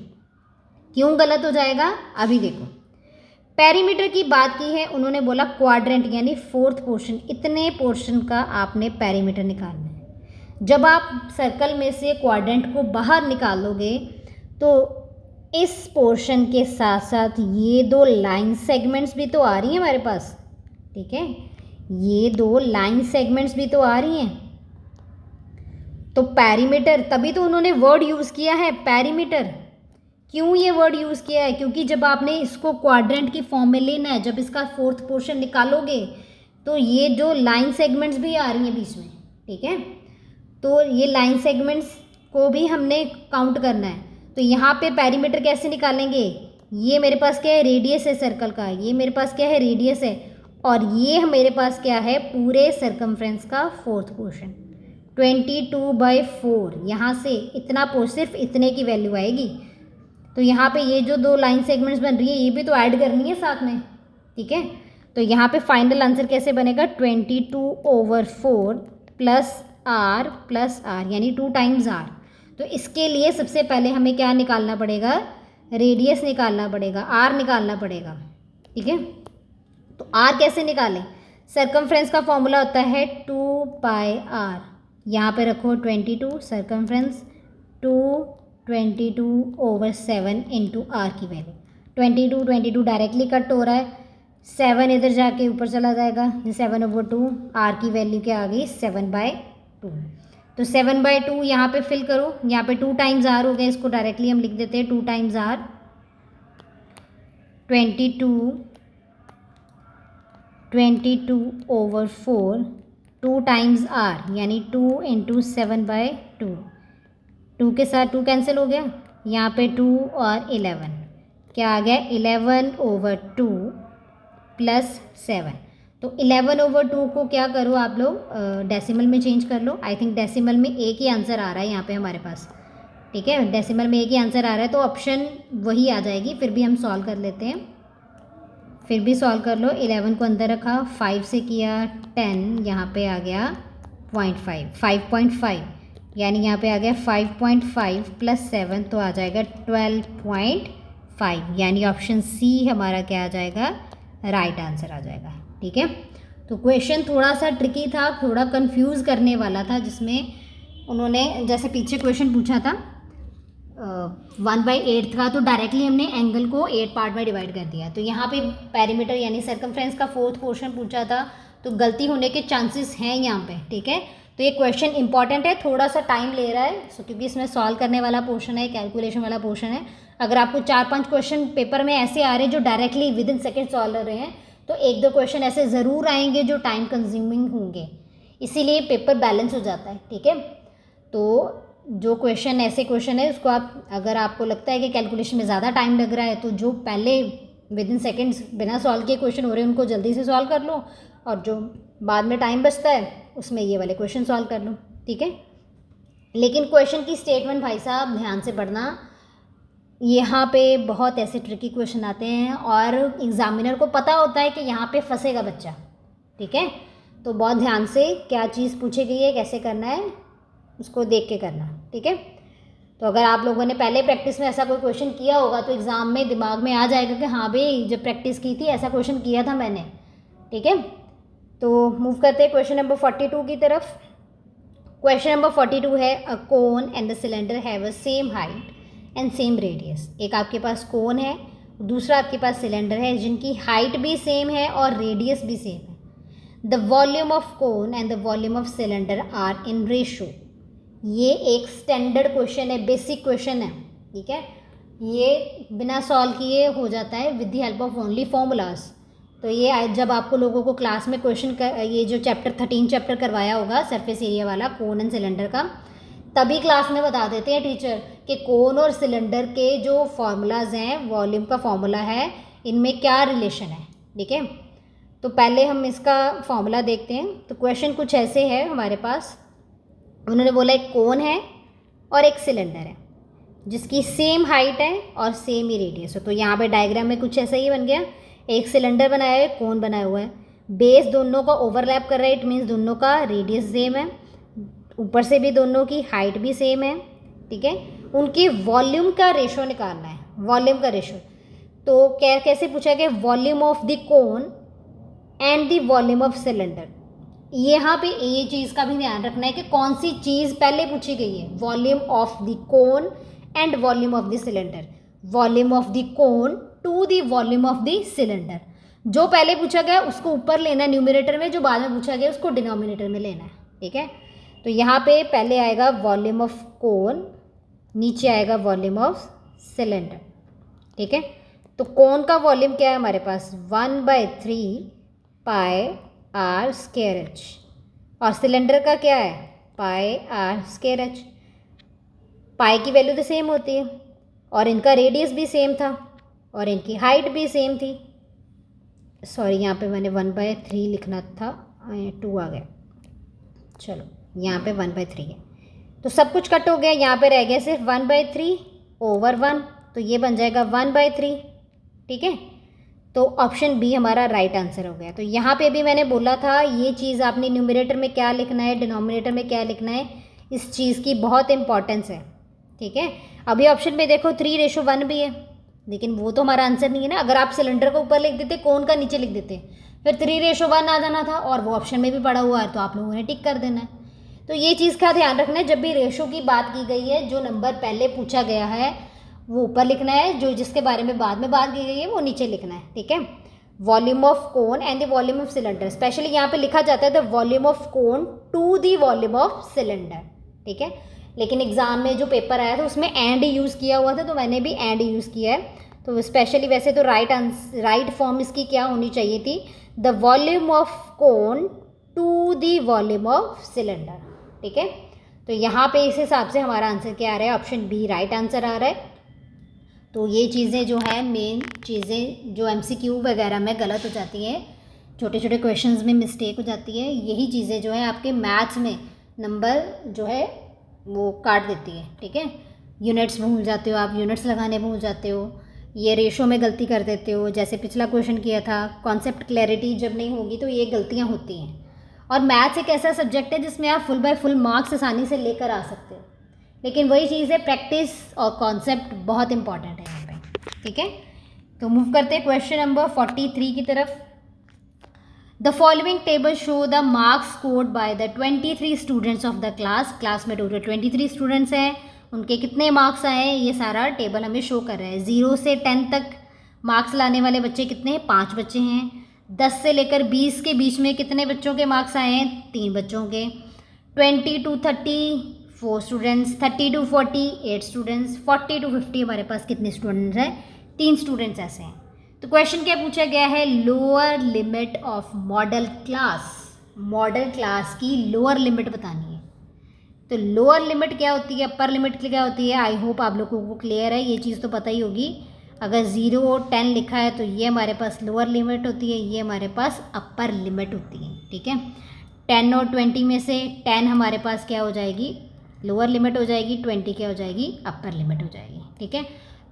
क्यों गलत हो जाएगा? अभी देखो। पेरीमीटर की बात की है, उन्होंने बोला क्वाड्रेंट यानी फोर्थ पोर्शन, इतने पोर्शन का आपने पेरीमीटर निकालना है। जब आप सर्कल में से क्वाड्रेंट को बाहर निकालोगे तो इस पोर्शन के साथ साथ ये 2 लाइन सेगमेंट्स भी तो आ रही हैं हमारे पास, ठीक है? ये 2 लाइन सेगमेंट्स भी तो आ रही हैं। तो पेरीमीटर, तभी तो उन्होंने वर्ड यूज़ किया है पेरीमीटर। क्यों ये वर्ड यूज़ किया है? क्योंकि जब आपने इसको क्वाड्रेंट की फॉर्म में लेना है, जब इसका फोर्थ पोर्शन निकालोगे तो ये जो लाइन सेगमेंट्स भी आ रही हैं बीच में, ठीक है? तो ये लाइन सेगमेंट्स को भी हमने काउंट करना है। तो यहाँ पे पेरीमीटर कैसे निकालेंगे? ये मेरे पास क्या है? रेडियस है सर्कल का। ये मेरे पास क्या है? रेडियस है। और ये मेरे पास क्या है? पूरे सर्कमफ्रेंस का फोर्थ पोर्शन 22/4। यहाँ से इतना सिर्फ इतने की वैल्यू आएगी। तो यहाँ पे ये जो 2 लाइन सेगमेंट्स बन रही है, ये भी तो ऐड करनी है साथ में, ठीक है? तो यहाँ पे फाइनल आंसर कैसे बनेगा? 22/4 प्लस आर यानी 2 टाइम्स आर। तो इसके लिए सबसे पहले हमें क्या निकालना पड़ेगा? रेडियस निकालना पड़ेगा, आर निकालना पड़ेगा, ठीक है? तो आर कैसे निकालें? सर्कमफ्रेंस का फॉर्मूला होता है 2πr। यहाँ पे रखो 22, सर्कमफ्रेंस 2/22/7 इंटू आर की वैल्यू 22 डायरेक्टली कट हो रहा है, 7 इधर जाके ऊपर चला जाएगा, ये 7/2। आर की वैल्यू क्या आ गई? 7/2। तो 7/2 यहाँ पे फिल करो, यहाँ पे 2 टाइम्स आर हो गया, इसको डायरेक्टली हम लिख देते हैं 2 टाइम्स आर। 22/4 2 टाइम्स आर यानी 2 इंटू 7/2। 2 के साथ 2 कैंसिल हो गया, यहाँ पे 2 और 11 क्या आ गया? 11/2 प्लस 7। तो 11/2 को क्या करो आप लोग? डेसिमल में चेंज कर लो। आई थिंक डेसिमल में एक ही आंसर आ रहा है यहाँ पे हमारे पास, ठीक है? डेसिमल में एक ही आंसर आ रहा है, तो ऑप्शन वही आ जाएगी। फिर भी हम सॉल्व कर लेते हैं, फिर भी सॉल्व कर लो। 11 को अंदर रखा, 5 से किया 10, यहाँ पे आ गया 5.5 यानी यहाँ पे आ गया 5.5 प्लस 7 तो आ जाएगा 12.5, यानी ऑप्शन सी हमारा क्या आ जाएगा? राइट आंसर आ जाएगा, ठीक है? तो क्वेश्चन थोड़ा सा ट्रिकी था, थोड़ा कंफ्यूज करने वाला था, जिसमें उन्होंने जैसे पीछे क्वेश्चन पूछा था 1/8 का, तो डायरेक्टली हमने एंगल को 8 पार्ट में डिवाइड कर दिया। तो यहाँ पे पेरीमीटर यानी सर्कमफ्रेंस का फोर्थ पोर्शन पूछा था, तो गलती होने के चांसेस हैं यहाँ पे, ठीक है? तो ये क्वेश्चन इंपॉर्टेंट है, थोड़ा सा टाइम ले रहा है क्योंकि इसमें सॉल्व करने वाला पोर्शन है, कैलकुलेशन वाला पोर्शन है। अगर आपको 4-5 क्वेश्चन पेपर में ऐसे आ रहे हैं जो directly with in second solve कर रहे हैं, तो 1-2 क्वेश्चन ऐसे ज़रूर आएंगे जो टाइम कंज्यूमिंग होंगे, इसीलिए पेपर बैलेंस हो जाता है, ठीक है? तो जो क्वेश्चन ऐसे क्वेश्चन है उसको आप, अगर आपको लगता है कि कैलकुलेशन में ज़्यादा टाइम लग रहा है, तो जो पहले विद इन सेकेंड्स बिना सॉल्व किए क्वेश्चन हो रहे हैं उनको जल्दी से सॉल्व कर लो, और जो बाद में टाइम बचता है उसमें ये वाले क्वेश्चन सॉल्व कर लो, ठीक है? लेकिन क्वेश्चन की स्टेटमेंट भाई साहब ध्यान से पढ़ना, यहाँ पे बहुत ऐसे ट्रिकी क्वेश्चन आते हैं और एग्जामिनर को पता होता है कि यहाँ पे फंसेगा बच्चा, ठीक है? तो बहुत ध्यान से क्या चीज़ पूछी गई है, कैसे करना है, उसको देख के करना, ठीक है? तो अगर आप लोगों ने पहले प्रैक्टिस में ऐसा कोई क्वेश्चन किया होगा तो एग्ज़ाम में दिमाग में आ जाएगा कि हाँ भाई जब प्रैक्टिस की थी ऐसा क्वेश्चन किया था मैंने, ठीक है? तो मूव करते हैं क्वेश्चन नंबर 42 की तरफ। क्वेश्चन नंबर 42 है, a cone and the cylinder have a same height and same radius. एक आपके पास कोन है, दूसरा आपके पास सिलेंडर है जिनकी हाइट भी सेम है और रेडियस भी सेम है। The volume of cone and the volume of cylinder are in ratio. ये एक स्टैंडर्ड क्वेश्चन है, बेसिक क्वेश्चन है, ठीक है। ये बिना सॉल्व किए हो जाता है with the help of only formulas. तो ये जब आपको लोगों को क्लास में क्वेश्चन ये जो चैप्टर 13 चैप्टर करवाया होगा सरफेस एरिया वाला, कोन एंड सिलेंडर का, तभी क्लास में बता देते हैं टीचर कि कोन और सिलेंडर के जो फार्मूलाज हैं, वॉल्यूम का फार्मूला है, इनमें क्या रिलेशन है, ठीक है। तो पहले हम इसका फार्मूला देखते हैं। तो क्वेश्चन कुछ ऐसे है हमारे पास। उन्होंने बोला एक कोन है और एक सिलेंडर है जिसकी सेम हाइट है और सेम ही रेडियस है। तो यहाँ पे डायग्राम में कुछ ऐसा ही बन गया, एक सिलेंडर बनाया है, कोन बनाया हुआ है, बेस दोनों का ओवरलैप कर रहा है, इट मीन्स दोनों का रेडियस सेम है, ऊपर से भी दोनों की हाइट भी सेम है, ठीक है। उनकी वॉल्यूम का रेशो निकालना है, वॉल्यूम का रेशो। तो कैसे पूछा गया, volume of the cone and the volume of cylinder. यहाँ पे ये चीज़ का भी ध्यान रखना है कि कौन सी चीज़ पहले पूछी गई है, volume of the cone and volume of the cylinder. Volume of the cone to the volume of the cylinder. जो पहले पूछा गया उसको ऊपर लेना है न्यूमरेटर में, जो बाद में पूछा गया उसको डिनोमिनेटर में लेना है, ठीक है। तो यहाँ पे पहले आएगा वॉल्यूम ऑफ कोन, नीचे आएगा वॉल्यूम ऑफ सिलेंडर, ठीक है। तो कोन का वॉल्यूम क्या है हमारे पास, 1/3 पाई आर स्क्वायर एच, और सिलेंडर का क्या है, पाई आर स्क्वायर एच। पाई की वैल्यू तो सेम होती है और इनका रेडियस भी सेम था और इनकी हाइट भी सेम थी। सॉरी, यहाँ पे मैंने 1/3 लिखना था, 2 आ गया। चलो, यहाँ पे 1/3 है तो सब कुछ कट हो गया, यहाँ पे रह गया सिर्फ 1/3/1, तो ये बन जाएगा 1/3, ठीक है। तो ऑप्शन बी हमारा राइट आंसर हो गया। तो यहाँ पे भी मैंने बोला था ये चीज़ आपने न्यूमरेटर में क्या लिखना है, डिनोमिनेटर में क्या लिखना है, इस चीज़ की बहुत इंपॉर्टेंस है, ठीक है। अभी ऑप्शन में देखो 3:1 भी है, लेकिन वो तो हमारा आंसर नहीं है ना। अगर आप सिलेंडर को ऊपर लिख देते, कोन का नीचे लिख देते, फिर 3:1 आ जाना था, और वो ऑप्शन में भी पड़ा हुआ है, तो आप लोगों ने टिक कर देना है। तो ये चीज़ का ध्यान रखना है, जब भी रेशो की बात की गई है, जो नंबर पहले पूछा गया है वो ऊपर लिखना है, जो जिसके बारे में बाद में बात की गई है वो नीचे लिखना है, ठीक है। Volume of cone and the volume of cylinder, specially यहाँ पे लिखा जाता है the volume of cone to the volume of cylinder, ठीक है। लेकिन एग्जाम में जो पेपर आया था उसमें एंड यूज़ किया हुआ था, तो मैंने भी एंड यूज़ किया है। तो स्पेशली वैसे तो राइट फॉर्म इसकी क्या होनी चाहिए थी, the volume of cone to the volume of cylinder, ठीक है। तो यहाँ पे इस हिसाब से हमारा आंसर क्या आ रहा है, ऑप्शन बी राइट आंसर आ रहा है। तो ये चीज़ें जो है मेन चीज़ें जो MCQ वगैरह में गलत हो जाती हैं, छोटे छोटे क्वेश्चंस में मिस्टेक हो जाती है, यही चीज़ें जो है आपके मैथ्स में नंबर जो है वो काट देती है, ठीक है। यूनिट्स भूल जाते हो आप, यूनिट्स लगाने भूल जाते हो, ये रेशो में गलती कर देते हो, जैसे पिछला क्वेश्चन किया था, कॉन्सेप्ट क्लैरिटी जब नहीं होगी तो ये गलतियाँ होती हैं। और मैथ्स एक ऐसा सब्जेक्ट है जिसमें आप फुल बाय फुल मार्क्स आसानी से लेकर आ सकते हो, लेकिन वही चीज़ है, प्रैक्टिस और कॉन्सेप्ट बहुत इंपॉर्टेंट है यहाँ पे, ठीक है। तो मूव करते हैं क्वेश्चन नंबर 43 की तरफ। The following table show the marks scored by the 23 students of the class में टोटल 23 स्टूडेंट्स हैं, उनके कितने मार्क्स आए हैं, ये सारा टेबल हमें शो कर रहा है। 0 से 10 तक मार्क्स लाने वाले बच्चे कितने हैं, 5 बच्चे हैं। 10 से लेकर 20 के बीच में कितने बच्चों के मार्क्स आए हैं, 3 बच्चों के। 20 to 30 4 students, 30 to 40 8 students, 40 to 50 हमारे पास कितने स्टूडेंट्स हैं, 3 स्टूडेंट्स ऐसे हैं। तो क्वेश्चन क्या पूछा गया है, lower limit of model class, model class की लोअर लिमिट बतानी है। तो लोअर लिमिट क्या होती है, अपर लिमिट क्या होती है, आई होप आप लोगों को क्लियर है, ये चीज़ तो पता ही होगी। अगर 0 और 10 लिखा है तो ये हमारे पास लोअर लिमिट होती है, ये हमारे पास अपर लिमिट होती है, ठीक है। 10 और 20 में से 10 हमारे पास क्या हो जाएगी, लोअर लिमिट हो जाएगी, 20 क्या हो जाएगी, अपर लिमिट हो जाएगी, ठीक है।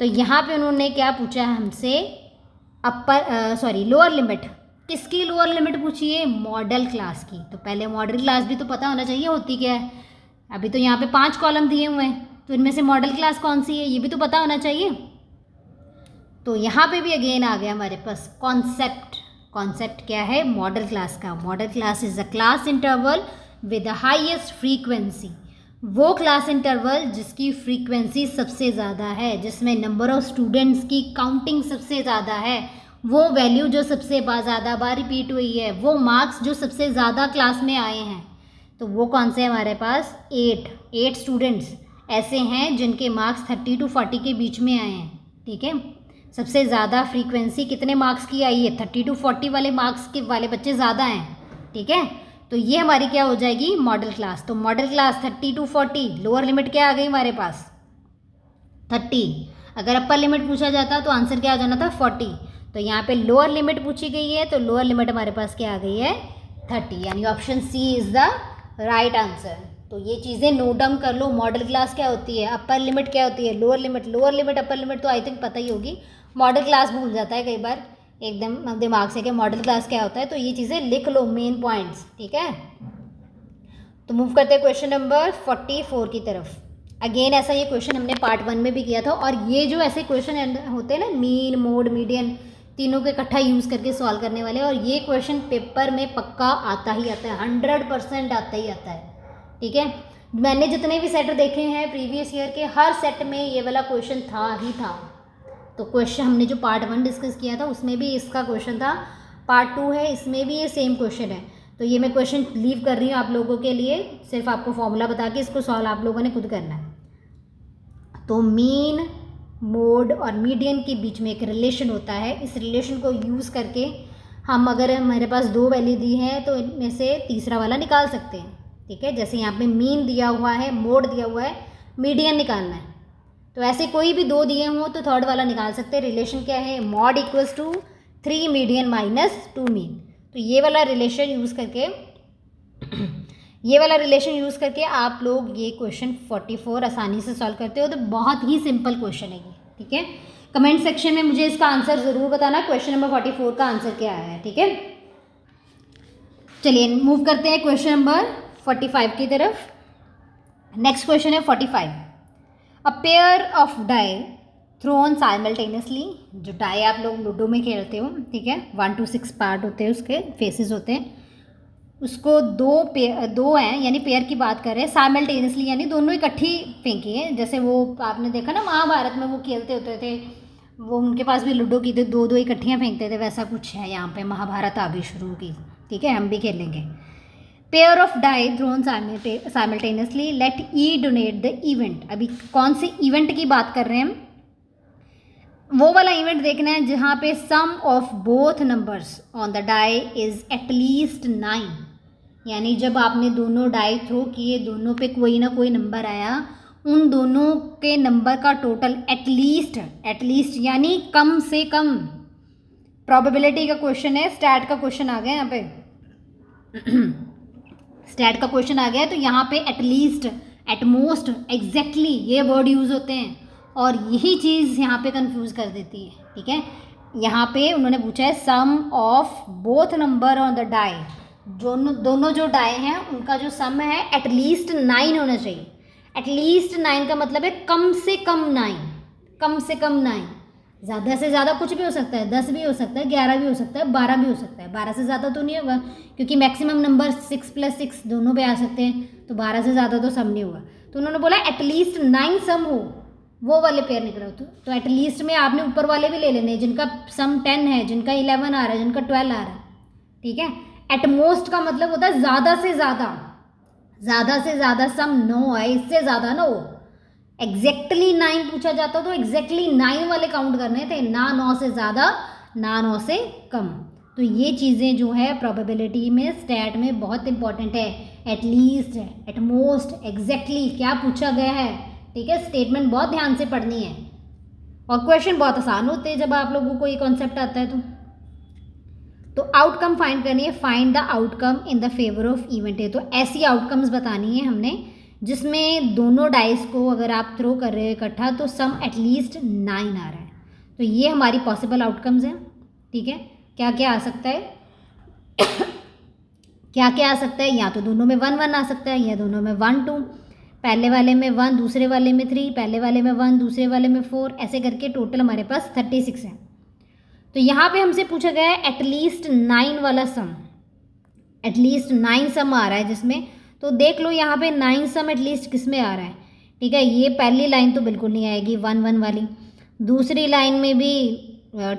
तो यहाँ पे उन्होंने क्या पूछा है हमसे, लोअर लिमिट, किसकी लोअर लिमिट पूछी है, मॉडल क्लास की। तो पहले मॉडल क्लास भी तो पता होना चाहिए होती क्या है। अभी तो यहाँ पे 5 कॉलम दिए हुए हैं, तो इनमें से मॉडल क्लास कौन सी है ये भी तो पता होना चाहिए। तो यहाँ पे भी अगेन आ गया हमारे पास कॉन्सेप्ट। कॉन्सेप्ट क्या है, मॉडल क्लास का। Model class is a class interval with the highest frequency वो क्लास इंटरवल जिसकी फ्रीक्वेंसी सबसे ज़्यादा है, जिसमें नंबर ऑफ़ स्टूडेंट्स की काउंटिंग सबसे ज़्यादा है, वो वैल्यू जो सबसे ज़्यादा बार रिपीट हुई है, वो मार्क्स जो सबसे ज़्यादा क्लास में आए हैं, तो वो कौन से हमारे पास 8 स्टूडेंट्स ऐसे हैं जिनके मार्क्स 30 to 40 के बीच में आए हैं। ठीक है, सबसे ज़्यादा फ्रीक्वेंसी कितने मार्क्स की आई है, 30 to 40 वाले मार्क्स के वाले बच्चे ज़्यादा हैं। ठीक है, तो ये हमारी क्या हो जाएगी, मॉडल क्लास। तो model class 30 to 40, lower limit क्या आ गई हमारे पास 30। अगर अपर लिमिट पूछा जाता तो आंसर क्या आ जाना था 40। तो यहाँ पे लोअर लिमिट पूछी गई है, तो लोअर लिमिट हमारे पास क्या आ गई है 30, यानी option C is the right answer. तो ये चीज़ें नोट डाउन कर लो। मॉडल क्लास क्या होती है, अपर लिमिट क्या होती है, लोअर लिमिट अपर लिमिट तो आई थिंक पता ही होगी। मॉडल क्लास भूल जाता है कई बार एकदम दिमाग से कि मॉडल क्लास क्या होता है, तो ये चीज़ें लिख लो मेन पॉइंट्स। ठीक है, तो मूव करते हैं क्वेश्चन नंबर 44 की तरफ। अगेन ऐसा ये क्वेश्चन हमने पार्ट 1 में भी किया था, और ये जो ऐसे क्वेश्चन होते हैं ना, मीन मोड मीडियन तीनों को इकट्ठा यूज़ करके सॉल्व करने वाले, और ये क्वेश्चन पेपर में पक्का आता ही आता है, 100% आता ही आता है। ठीक है, मैंने जितने भी सेट देखे हैं प्रीवियस ईयर के, हर सेट में ये वाला क्वेश्चन था ही था। तो क्वेश्चन हमने जो पार्ट 1 डिस्कस किया था उसमें भी इसका क्वेश्चन था, पार्ट 2 है इसमें भी ये सेम क्वेश्चन है। तो ये मैं क्वेश्चन लीव कर रही हूँ आप लोगों के लिए, सिर्फ आपको फॉर्मूला बता के इसको सॉल्व आप लोगों ने खुद करना है। तो मीन मोड और मीडियन के बीच में एक रिलेशन होता है, इस रिलेशन को यूज़ करके हम, अगर हमारे पास 2 वैल्यू दी है तो इनमें से तीसरा वाला निकाल सकते हैं। ठीक है, जैसे यहाँ पे मीन दिया हुआ है, मोड दिया हुआ है, मीडियन निकालना है, तो ऐसे कोई भी 2 दिए हों तो थर्ड वाला निकाल सकते हैं। रिलेशन क्या है, mode equals to 3 median minus 2 mean. तो ये वाला रिलेशन यूज़ करके आप लोग ये क्वेश्चन 44 आसानी से सॉल्व करते हो। तो बहुत ही सिंपल क्वेश्चन है ये। ठीक है, कमेंट सेक्शन में मुझे इसका आंसर ज़रूर बताना, क्वेश्चन नंबर 44 का आंसर क्या आया है। ठीक है, चलिए मूव करते हैं क्वेश्चन नंबर 45 की तरफ। नेक्स्ट क्वेश्चन है 45। A pair of die thrown simultaneously, जो डाई आप लोग लूडो में खेलते हो, ठीक है, 1 to 6 पार्ट होते हैं, उसके फेसेस होते हैं, उसको दो हैं, यानी पेयर की बात कर रहे हैं, साइमल्टेनियसली यानी दोनों इकट्ठी फेंकी है। जैसे वो आपने देखा ना महाभारत में वो खेलते होते थे, वो उनके पास भी लूडो की 2 इकट्ठियाँ फेंकते थे, वैसा कुछ है यहाँ पे, महाभारत आ गई शुरू की। ठीक है, हम भी खेलेंगे। Pair of die thrown simultaneously, let E donate the event. अभी कौन से इवेंट की बात कर रहे हैं हम, वो वाला इवेंट देखना है जहाँ पे sum of both numbers on the die is at least 9, यानी जब आपने दोनों डाई थ्रो किए, दोनों पे कोई ना कोई नंबर आया, उन दोनों के नंबर का टोटल एटलीस्ट यानी कम से कम। प्रोबेबिलिटी का क्वेश्चन है, स्टैट का क्वेश्चन आ गया यहाँ पे स्टैट का क्वेश्चन आ गया है, तो यहाँ पे एटलीस्ट, एटमोस्ट, एग्जैक्टली ये वर्ड यूज़ होते हैं, और यही चीज़ यहाँ पे कंफ्यूज कर देती है। ठीक है, यहाँ पे उन्होंने पूछा है sum of both number on the die, दोनों जो डाई हैं उनका जो सम है एटलीस्ट 9 होना चाहिए। एटलीस्ट 9 का मतलब है कम से कम 9, कम से कम 9। ज़्यादा से ज़्यादा कुछ भी हो सकता है, 10 भी हो सकता है, 11 भी हो सकता है, 12 भी हो सकता है। 12 से ज़्यादा तो नहीं होगा, क्योंकि मैक्सिमम नंबर 6 + 6 दोनों पे आ सकते हैं, तो 12 से ज़्यादा तो सम नहीं होगा। तो उन्होंने बोला एटलीस्ट 9 सम हो, वो वाले पेयर निकला। तो एटलीस्ट में आपने ऊपर वाले भी ले लेने, जिनका सम 10 है, जिनका 11 आ रहा है, जिनका 12 आ रहा है। ठीक है, एटमोस्ट का मतलब होता है ज़्यादा से ज़्यादा सम 9 है, इससे ज़्यादा ना हो। एग्जैक्टली 9 पूछा जाता तो एग्जैक्टली 9 वाले काउंट करने थे, ना 9 से ज़्यादा ना 9 से कम। तो ये चीज़ें जो है प्रोबेबिलिटी में, स्टैट में बहुत इंपॉर्टेंट है। एटलीस्ट, एटमोस्ट, एग्जैक्टली क्या पूछा गया है। ठीक है, स्टेटमेंट बहुत ध्यान से पढ़नी है, और क्वेश्चन बहुत आसान होते हैं जब आप लोगों को ये कॉन्सेप्ट आता है। तो आउटकम फाइंड करनी है, find the outcome in the favour of event है। तो ऐसी आउटकम्स बतानी है हमने जिसमें दोनों डाइस को अगर आप थ्रो कर रहे हो इकट्ठा तो सम एटलीस्ट 9 आ रहा है। तो ये हमारी पॉसिबल आउटकम्स हैं। ठीक है, क्या क्या आ सकता है क्या क्या आ सकता है, या तो दोनों में 1 1 आ सकता है, या दोनों में 1 2, पहले वाले में 1, दूसरे वाले में 3, पहले वाले में 1, दूसरे वाले में 4, ऐसे करके टोटल हमारे पास 36 है। तो यहाँ पे हमसे पूछा गया है एटलीस्ट 9 वाला सम, एटलीस्ट 9 सम आ रहा है जिसमें, तो तो देख लो यहाँ पे 9 सम एटलीस्ट किस में आ रहा है, ठीक है। ये पहली लाइन तो बिल्कुल नहीं आएगी 1 1 वाली। दूसरी लाइन में भी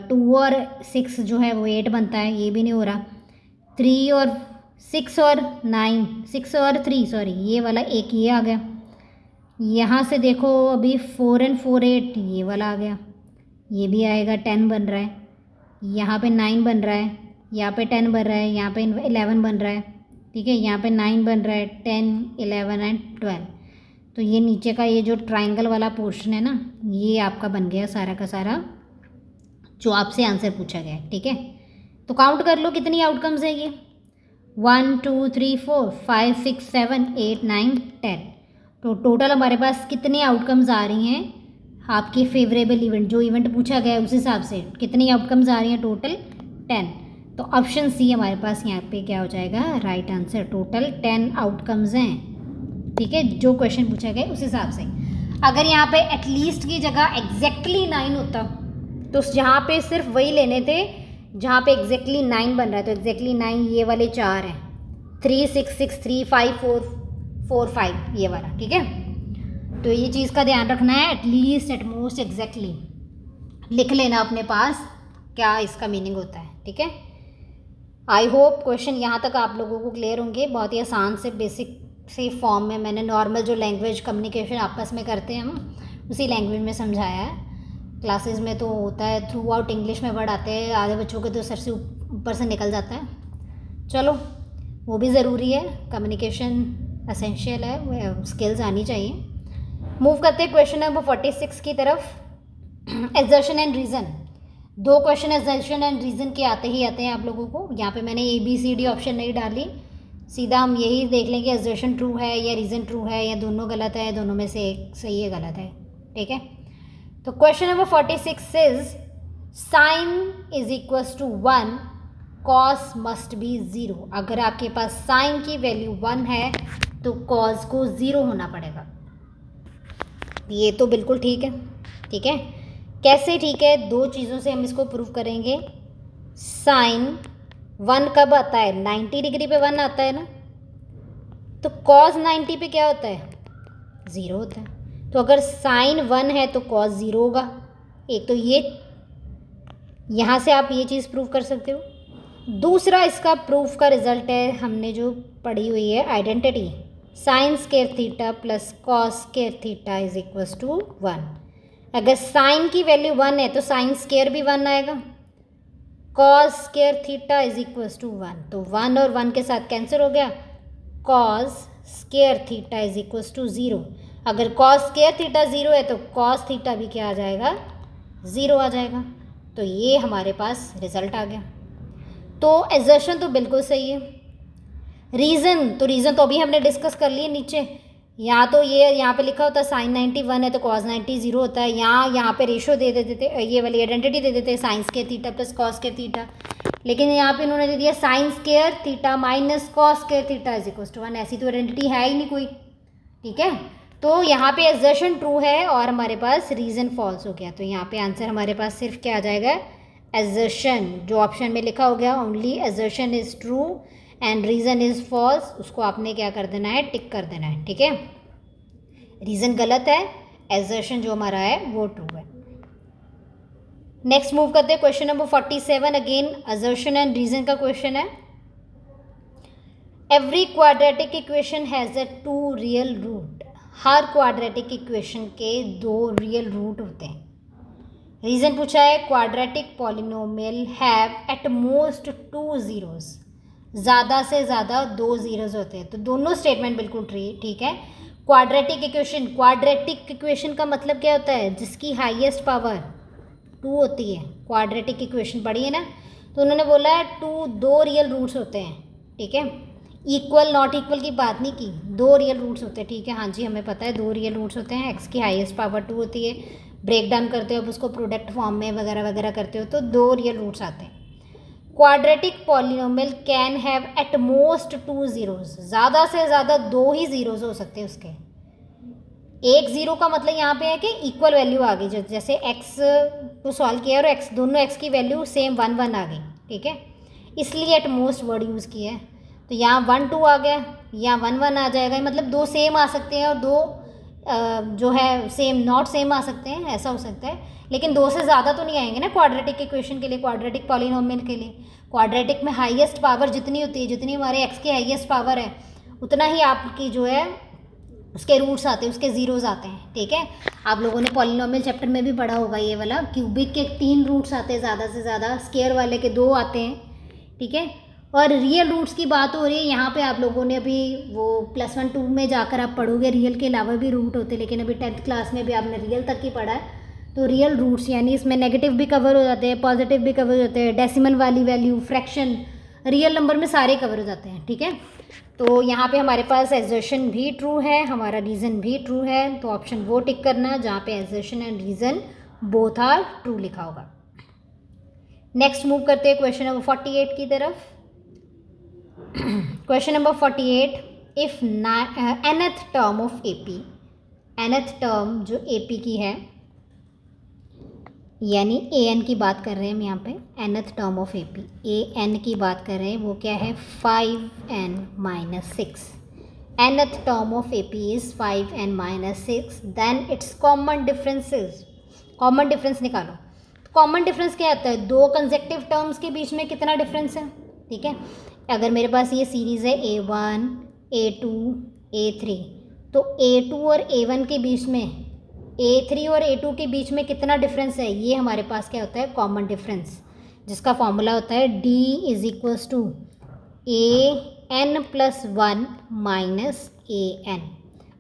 2 और 6 जो है वो 8 बनता है, ये भी नहीं हो रहा। 3 और 6 और 9, 6 और 3 सॉरी, ये वाला एक ये आ गया। यहाँ से देखो अभी 4 and 4 8, ये वाला आ गया, ये भी आएगा। 10 बन रहा है, यहाँ पे 9 बन रहा है, यहाँ पे 10 बन रहा है, यहाँ पे 11 बन रहा है, ठीक है। यहाँ पे 9 बन रहा है, 10 11 एंड 12। तो ये नीचे का ये जो ट्राइंगल वाला पोर्शन है ना, ये आपका बन गया सारा का सारा जो आपसे आंसर पूछा गया है, ठीक है। तो काउंट कर लो कितनी आउटकम्स है ये, 1 2 3 4 5 6 7 8 9 10। तो टोटल हमारे पास कितनी आउटकम्स आ रही हैं आपके फेवरेबल इवेंट, जो इवेंट पूछा गया है उस हिसाब से कितनी आउटकम्स आ रही हैं, टोटल 10। तो ऑप्शन सी हमारे पास यहाँ पे क्या हो जाएगा, राइट आंसर। टोटल 10 आउटकम्स हैं, ठीक है, जो क्वेश्चन पूछा गया उस हिसाब से। अगर यहाँ पे एटलीस्ट की जगह एग्जैक्टली 9 होता तो जहाँ पे सिर्फ वही लेने थे जहाँ पे एग्जैक्टली 9 बन रहा है, तो एग्जैक्टली 9 ये वाले 4 हैं, 3 6 6 3 5 4 4 5 ये वाला, ठीक है। तो ये चीज़ का ध्यान रखना है, एटलीस्ट एटमोस्ट एग्जैक्टली लिख लेना अपने पास क्या इसका मीनिंग होता है, ठीक है। आई होप क्वेश्चन यहाँ तक आप लोगों को क्लियर होंगे। बहुत ही आसान से बेसिक से फॉर्म में मैंने नॉर्मल जो लैंग्वेज कम्युनिकेशन आपस में करते हैं हम उसी लैंग्वेज में समझाया है। क्लासेस में तो होता है थ्रू आउट इंग्लिश में वर्ड आते हैं, आधे बच्चों के तो सर से ऊपर से निकल जाता है। चलो वो भी ज़रूरी है, कम्युनिकेशन एसेंशियल है, स्किल्स आनी चाहिए। मूव करते हैं क्वेश्चन नंबर 46 की तरफ। Assertion and reason, 2 question assertion and reason के आते ही आते हैं आप लोगों को। यहाँ पे मैंने ABCD ऑप्शन नहीं डाली, सीधा हम यही देख लेंगे एजर्शन ट्रू है या रीज़न ट्रू है या दोनों गलत है, दोनों में से एक सही है गलत है, ठीक है। तो question number 46 is sine is equals to 1, cos must be 0। अगर आपके पास साइन की वैल्यू 1 है तो कॉस को 0 होना पड़ेगा। ये तो बिल्कुल ठीक है, ठीक है। कैसे ठीक है, 2 चीज़ों से हम इसको प्रूव करेंगे। साइन 1 कब आता है, 90 डिग्री पे 1 आता है ना, तो कॉस 90 पे क्या होता है, 0 होता है। तो अगर साइन 1 है तो कॉस 0 होगा। एक तो ये यहाँ से आप ये चीज़ प्रूव कर सकते हो। दूसरा इसका प्रूफ का रिजल्ट है हमने जो पढ़ी हुई है identity, sine square theta plus cos square theta is equals to 1। अगर साइन की वैल्यू 1 है तो साइन स्क्वायर भी 1 आएगा, cos square theta is equals to 1। तो 1 और 1 के साथ कैंसिल हो गया, cos square theta is equals to 0। अगर कॉस स्क्वायर थीटा 0 है तो कॉस थीटा भी क्या आ जाएगा, 0 आ जाएगा। तो ये हमारे पास रिजल्ट आ गया। तो एजर्शन तो बिल्कुल सही है। रीज़न तो अभी हमने डिस्कस कर लिए नीचे। तो ये यहाँ पे लिखा होता है साइन 90 1 है तो कॉस 90 0 होता है। यहाँ पे रेशो दे देते थे, ये वाली आइडेंटिटी दे देते sine square theta plus cos square theta, लेकिन यहाँ पे उन्होंने दे दिया sine square theta minus cos square theta is equal to 1। ऐसी तो आइडेंटिटी है ही नहीं कोई, ठीक है। तो यहाँ पे एजर्शन ट्रू है और हमारे पास रीज़न फॉल्स हो गया। तो यहाँ पे आंसर हमारे पास सिर्फ क्या आ जाएगा, एजर्शन। जो ऑप्शन में लिखा हो गया only assertion is true and reason is false, उसको आपने क्या कर देना है, टिक कर देना है, ठीक है। रीज़न गलत है, एजर्शन जो हमारा है वो ट्रू है। नेक्स्ट मूव करते हैं question number 47। Again assertion and reason का क्वेश्चन है। Every quadratic equation has a 2 real root. हर क्वाड्रेटिक इक्वेशन के 2 रियल रूट होते हैं। रीज़न पूछा है quadratic polynomial have at most 2 zeros. ज़्यादा से ज़्यादा 2 ज़ीरोज़ होते हैं। तो दोनों स्टेटमेंट बिल्कुल ठीक है। क्वाड्रेटिक इक्वेशन का मतलब क्या होता है, जिसकी हाईएस्ट पावर 2 होती है। क्वाड्रेटिक इक्वेशन पढ़ी है ना, तो उन्होंने बोला है 2 रियल रूट्स होते हैं, ठीक है। इक्वल नॉट इक्वल की बात नहीं की, 2 रियल रूट्स होते हैं, ठीक है। हाँ जी, हमें पता है 2 रियल रूट्स होते हैं। एक्स की हाईएस्ट पावर 2 होती है, ब्रेक डाउन करते हो अब उसको प्रोडक्ट फॉर्म में वगैरह वगैरह करते हो तो 2 रियल रूट्स आते हैं। Quadratic polynomial can have at most 2 zeros. ज़्यादा से ज़्यादा 2 ही ज़ीरोज़ हो सकते हैं उसके। एक ज़ीरो का मतलब यहाँ पे है कि इक्वल वैल्यू आ गई, जैसे एक्स को सॉल्व किया और दोनों एक्स की वैल्यू सेम 1 1 आ गई, ठीक है। इसलिए एट मोस्ट वर्ड यूज़ किया है। तो यहाँ 1 2 आ गया, यहाँ 1 1 आ जाएगा, मतलब 2 सेम आ सकते हैं और 2 जो है सेम नॉट सेम आ सकते हैं, ऐसा हो सकता है। लेकिन 2 से ज़्यादा तो नहीं आएंगे ना क्वाड्रेटिक इक्वेशन के लिए, क्वाड्रेटिक पॉलिनोमियल के लिए। क्वाड्रेटिक में हाईएस्ट पावर जितनी होती है, जितनी हमारे एक्स की हाईएस्ट पावर है, उतना ही आपकी जो है उसके रूट्स आते हैं, उसके ज़ीरोज़ आते हैं। ठीक है, आप लोगों ने पॉलिनोमियल चैप्टर में भी पढ़ा होगा ये वाला। क्यूबिक के 3 रूट्स आते हैं ज़्यादा से ज़्यादा, स्क्वायर वाले के 2 आते हैं। ठीक है, और रियल रूट्स की बात हो रही है यहाँ पे। आप लोगों ने अभी वो +1 2 में जाकर आप पढ़ोगे, रियल के अलावा भी रूट होते हैं, लेकिन अभी 10th क्लास में भी आपने रियल तक ही पढ़ा है। तो रियल रूट्स यानी इसमें नेगेटिव भी कवर हो जाते हैं, पॉजिटिव भी कवर हो जाते हैं, डेसिमल वाली वैल्यू, फ्रैक्शन, रियल नंबर में सारे कवर हो जाते हैं। ठीक है, तो यहाँ पे हमारे पास एजर्शन भी ट्रू है, हमारा रीज़न भी ट्रू है। तो ऑप्शन वो टिक करना जहाँ पे assertion and reason both are true लिखा होगा। नेक्स्ट मूव करते हैं क्वेश्चन नंबर 48 की तरफ। Question number 48, if nth term of AP, nth term जो AP की है, यानी an की बात कर रहे हैं हम यहाँ पे, nth term of AP, an की बात कर रहे हैं, वो क्या है 5n - 6। nth term of AP is 5n - 6, then its common differences. Common difference निकालो। कॉमन डिफरेंस क्या आता है, 2 कंसेक्टिव टर्म्स के बीच में कितना डिफरेंस है। ठीक है, अगर मेरे पास ये सीरीज़ है A1 A2 A3, तो A2 और A1 के बीच में, A3 और A2 के बीच में कितना डिफरेंस है, ये हमारे पास क्या होता है कॉमन डिफरेंस, जिसका फॉर्मूला होता है D = AN + 1 - AN।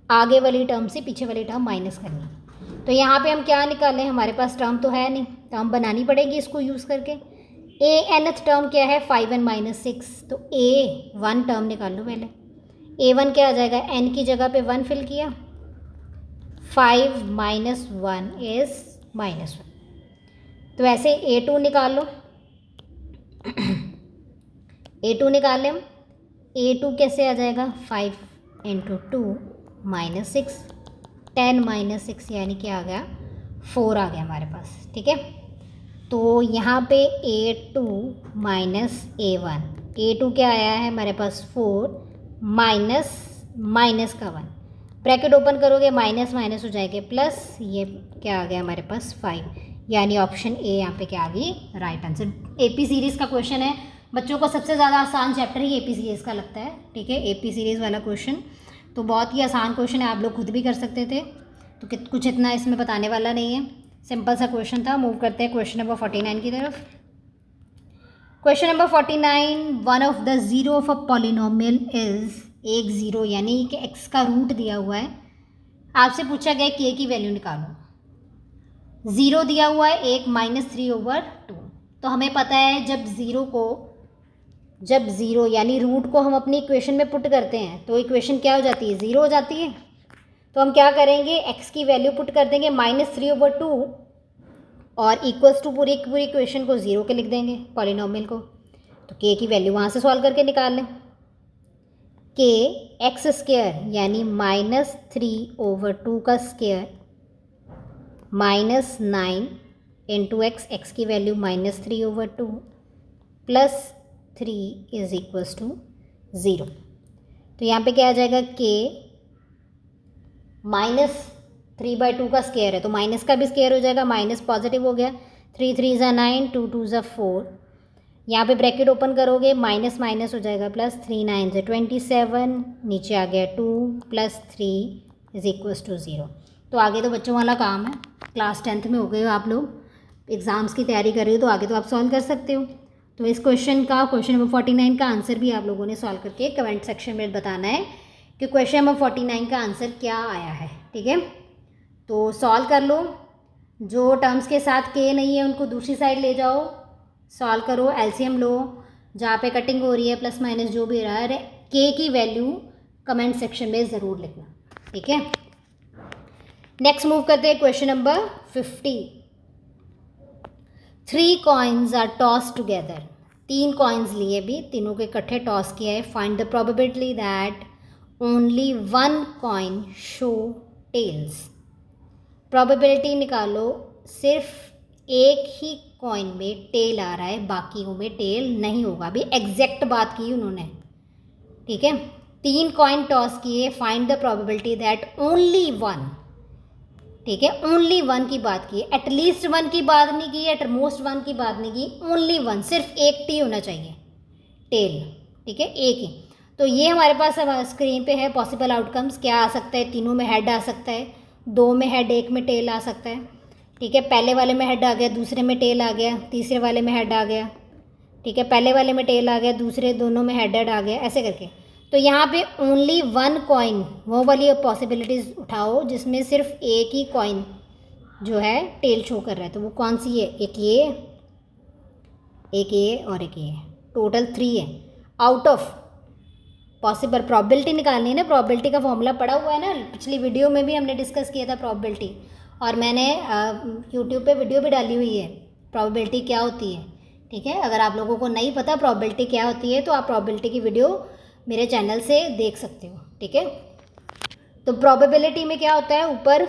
आगे वाली टर्म से पीछे वाली टर्म माइनस करनी। तो यहाँ पे हम क्या निकालें, हमारे पास टर्म तो है नहीं, टर्म बनानी पड़ेगी इसको यूज़ करके। nth टर्म क्या है 5n - 6, तो A1 टर्म निकाल लो पहले। A1 क्या आ जाएगा, n की जगह पे 1 फिल किया, 5 - 1 इज़ -1। तो ऐसे A2 निकाल लो। A2 निकाल लें, A2 कैसे आ जाएगा 5 × 2 - 6, 10 - 6 यानी क्या आ गया 4 आ गया हमारे पास। ठीक है, तो यहाँ पे A2 - A1, A2 क्या आया है हमारे पास 4 माइनस का 1, ब्रैकेट ओपन करोगे माइनस माइनस हो जाएगा प्लस, ये क्या आ गया हमारे पास 5, यानी ऑप्शन ए यहाँ पे क्या आ गई राइट आंसर। AP सीरीज़ का क्वेश्चन है, बच्चों को सबसे ज़्यादा आसान चैप्टर ही AP सीरीज़ का लगता है। ठीक है, AP सीरीज़ वाला क्वेश्चन तो बहुत ही आसान क्वेश्चन है, आप लोग खुद भी कर सकते थे, तो कुछ इतना इसमें बताने वाला नहीं है, सिंपल सा क्वेश्चन था। मूव करते हैं क्वेश्चन नंबर 49 की तरफ। Question number 49, one of the zero of a polynomial is, एक ज़ीरो यानी कि x का रूट दिया हुआ है, आपसे पूछा गया k की वैल्यू निकालो। ज़ीरो दिया हुआ है 1 - 3/2, तो हमें पता है जब ज़ीरो यानी रूट को हम अपनी इक्वेशन में पुट करते हैं तो इक्वेशन क्या हो जाती है 0 हो जाती है। तो हम क्या करेंगे, x की वैल्यू पुट कर देंगे -3/2 और इक्वल्स टू पूरी इक्वेशन को 0 के लिख देंगे पॉलिनोमियल को। तो k की वैल्यू वहाँ से सॉल्व करके निकाल लें। k x² यानी -3/2 का स्क्वायर -9 × x, x की वैल्यू -3/2 + 3 = 0। तो यहाँ पे क्या आ जाएगा, k -3/2 का स्क्वायर है तो माइनस का भी स्क्वायर हो जाएगा, माइनस पॉजिटिव हो गया, 3 3 = 9, 2 2 = 4, यहाँ पे ब्रैकेट ओपन करोगे माइनस माइनस हो जाएगा प्लस, 3 9 = 27, नीचे आ गया 2 + 3 = 0। तो आगे तो बच्चों वाला काम है, क्लास 10th में हो गए हो आप लोग, एग्ज़ाम्स की तैयारी कर रहे हो तो आगे तो आप सॉल्व कर सकते हो। तो इस क्वेश्चन नंबर 49 का आंसर भी आप लोगों ने सॉल्व करके कमेंट सेक्शन में बताना है कि क्वेश्चन नंबर 49 का आंसर क्या आया है। ठीक है, तो सॉल्व कर लो, जो टर्म्स के साथ k नहीं है उनको दूसरी साइड ले जाओ, सॉल्व करो, एलसीएम लो, जहाँ पे कटिंग हो रही है प्लस माइनस जो भी रहा है, k की वैल्यू कमेंट सेक्शन में ज़रूर लिखना। ठीक है, नेक्स्ट मूव करते हैं question number 50। 3 coins are toss together, 3 coins लिए भी, तीनों के इकट्ठे टॉस किया है। Find the probability that only 1 coin show tails. Probability निकालो, सिर्फ एक ही कॉइन में टेल आ रहा है, बाकियों में टेल नहीं होगा। अभी एग्जैक्ट बात की उन्होंने, ठीक है, 3 कॉइन टॉस किए, find the probability that only one, ठीक है, ओनली वन की बात की, एटलीस्ट वन की बात नहीं की, एटमोस्ट वन की बात नहीं की, ओनली वन, सिर्फ एक टी होना चाहिए टेल, ठीक है, एक ही। तो ये हमारे पास अब स्क्रीन पे है पॉसिबल आउटकम्स, क्या आ सकता है, तीनों में हेड आ सकता है, 2 में हेड, 1 में टेल आ सकता है, ठीक है, पहले वाले में हेड आ गया, दूसरे में टेल आ गया, तीसरे वाले में हेड आ गया, ठीक है, पहले वाले में टेल आ गया, दूसरे दोनों में हेड आ गया, ऐसे करके। तो यहाँ पे ओनली वन कॉइन, वो वाली पॉसिबिलिटीज़ उठाओ जिसमें सिर्फ एक ही कॉइन जो है टेल शो कर रहा है, तो वो कौन सी है, एक ये, एक ये और एक ये, टोटल 3 है। आउट ऑफ पॉसिबल प्रोबेबिलिटी निकालनी है ना, प्रोबेबिलिटी का फॉर्मूला पड़ा हुआ है ना, पिछली वीडियो में भी हमने डिस्कस किया था प्रोबेबिलिटी, और मैंने यूट्यूब पे वीडियो भी डाली हुई है प्रोबेबिलिटी क्या होती है, ठीक है। अगर आप लोगों को नहीं पता प्रोबेबिलिटी क्या होती है तो आप प्रोबेबिलिटी की वीडियो मेरे चैनल से देख सकते हो, ठीक है। तो प्रोबेबिलिटी में क्या होता है, ऊपर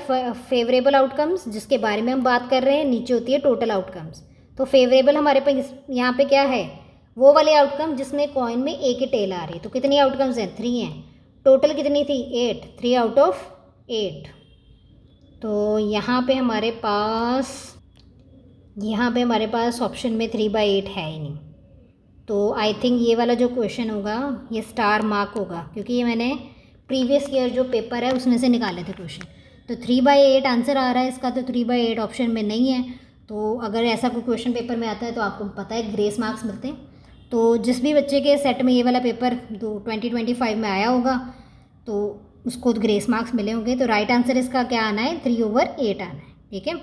फेवरेबल आउटकम्स जिसके बारे में हम बात कर रहे हैं, नीचे होती है टोटल आउटकम्स। तो फेवरेबल हमारे पास यहाँ पे क्या है, वो वाले आउटकम जिसमें कॉइन में एक ही टेल आ रही है। तो कितनी आउटकम्स हैं, 3 हैं, टोटल कितनी थी, 8, 3 आउट ऑफ 8। तो यहाँ पे हमारे पास ऑप्शन में 3/8 है ही नहीं। तो आई थिंक ये वाला जो क्वेश्चन होगा ये स्टार मार्क होगा, क्योंकि ये मैंने प्रीवियस ईयर जो पेपर है उसमें से निकाले थे क्वेश्चन। तो 3/8 आंसर आ रहा है इसका, तो 3/8 ऑप्शन में नहीं है। तो अगर ऐसा कोई क्वेश्चन पेपर में आता है तो आपको पता है ग्रेस मार्क्स मिलते हैं। तो जिस भी बच्चे के सेट में ये वाला पेपर 2025 में आया होगा तो उसको ग्रेस मार्क्स मिले होंगे। तो राइट आंसर इसका क्या आना है, 3/8 आना है, ठीक है।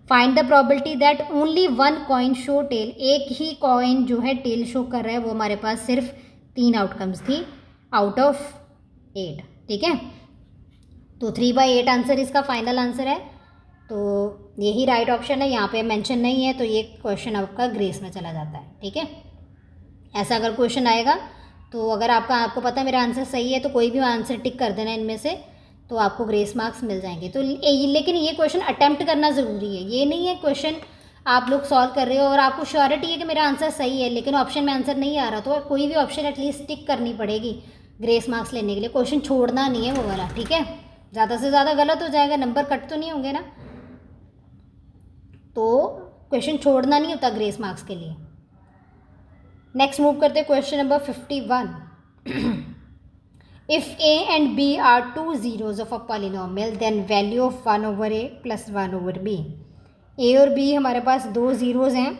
Find the probability that only one coin show tail, एक ही कॉइन जो है टेल शो कर रहा है, वो हमारे पास सिर्फ 3 आउटकम्स थी आउट ऑफ 8, ठीक है। तो 3/8 आंसर इसका फाइनल आंसर है। तो यही राइट ऑप्शन है, यहाँ पे मेंशन नहीं है, तो ये क्वेश्चन आपका ग्रेस में चला जाता है, ठीक है। ऐसा अगर क्वेश्चन आएगा तो अगर आपको पता है मेरा आंसर सही है तो कोई भी आंसर टिक कर देना इनमें से, तो आपको ग्रेस मार्क्स मिल जाएंगे। तो लेकिन ये क्वेश्चन अटेम्प्ट करना ज़रूरी है, ये नहीं है क्वेश्चन आप लोग सॉल्व कर रहे हो और आपको श्योरिटी है कि मेरा आंसर सही है लेकिन ऑप्शन में आंसर नहीं आ रहा, तो कोई भी ऑप्शन एटलीस्ट टिक करनी पड़ेगी ग्रेस मार्क्स लेने के लिए। क्वेश्चन छोड़ना नहीं है वो वाला, ठीक है। ज़्यादा से ज़्यादा गलत हो जाएगा, नंबर कट तो नहीं होंगे ना, तो क्वेश्चन छोड़ना नहीं होता ग्रेस मार्क्स के लिए। नेक्स्ट मूव करते हैं question number 51। If a and b are 2 zeros of a polynomial, then value of 1/a plus 1/b। a और b हमारे पास 2 ज़ीरोज़ हैं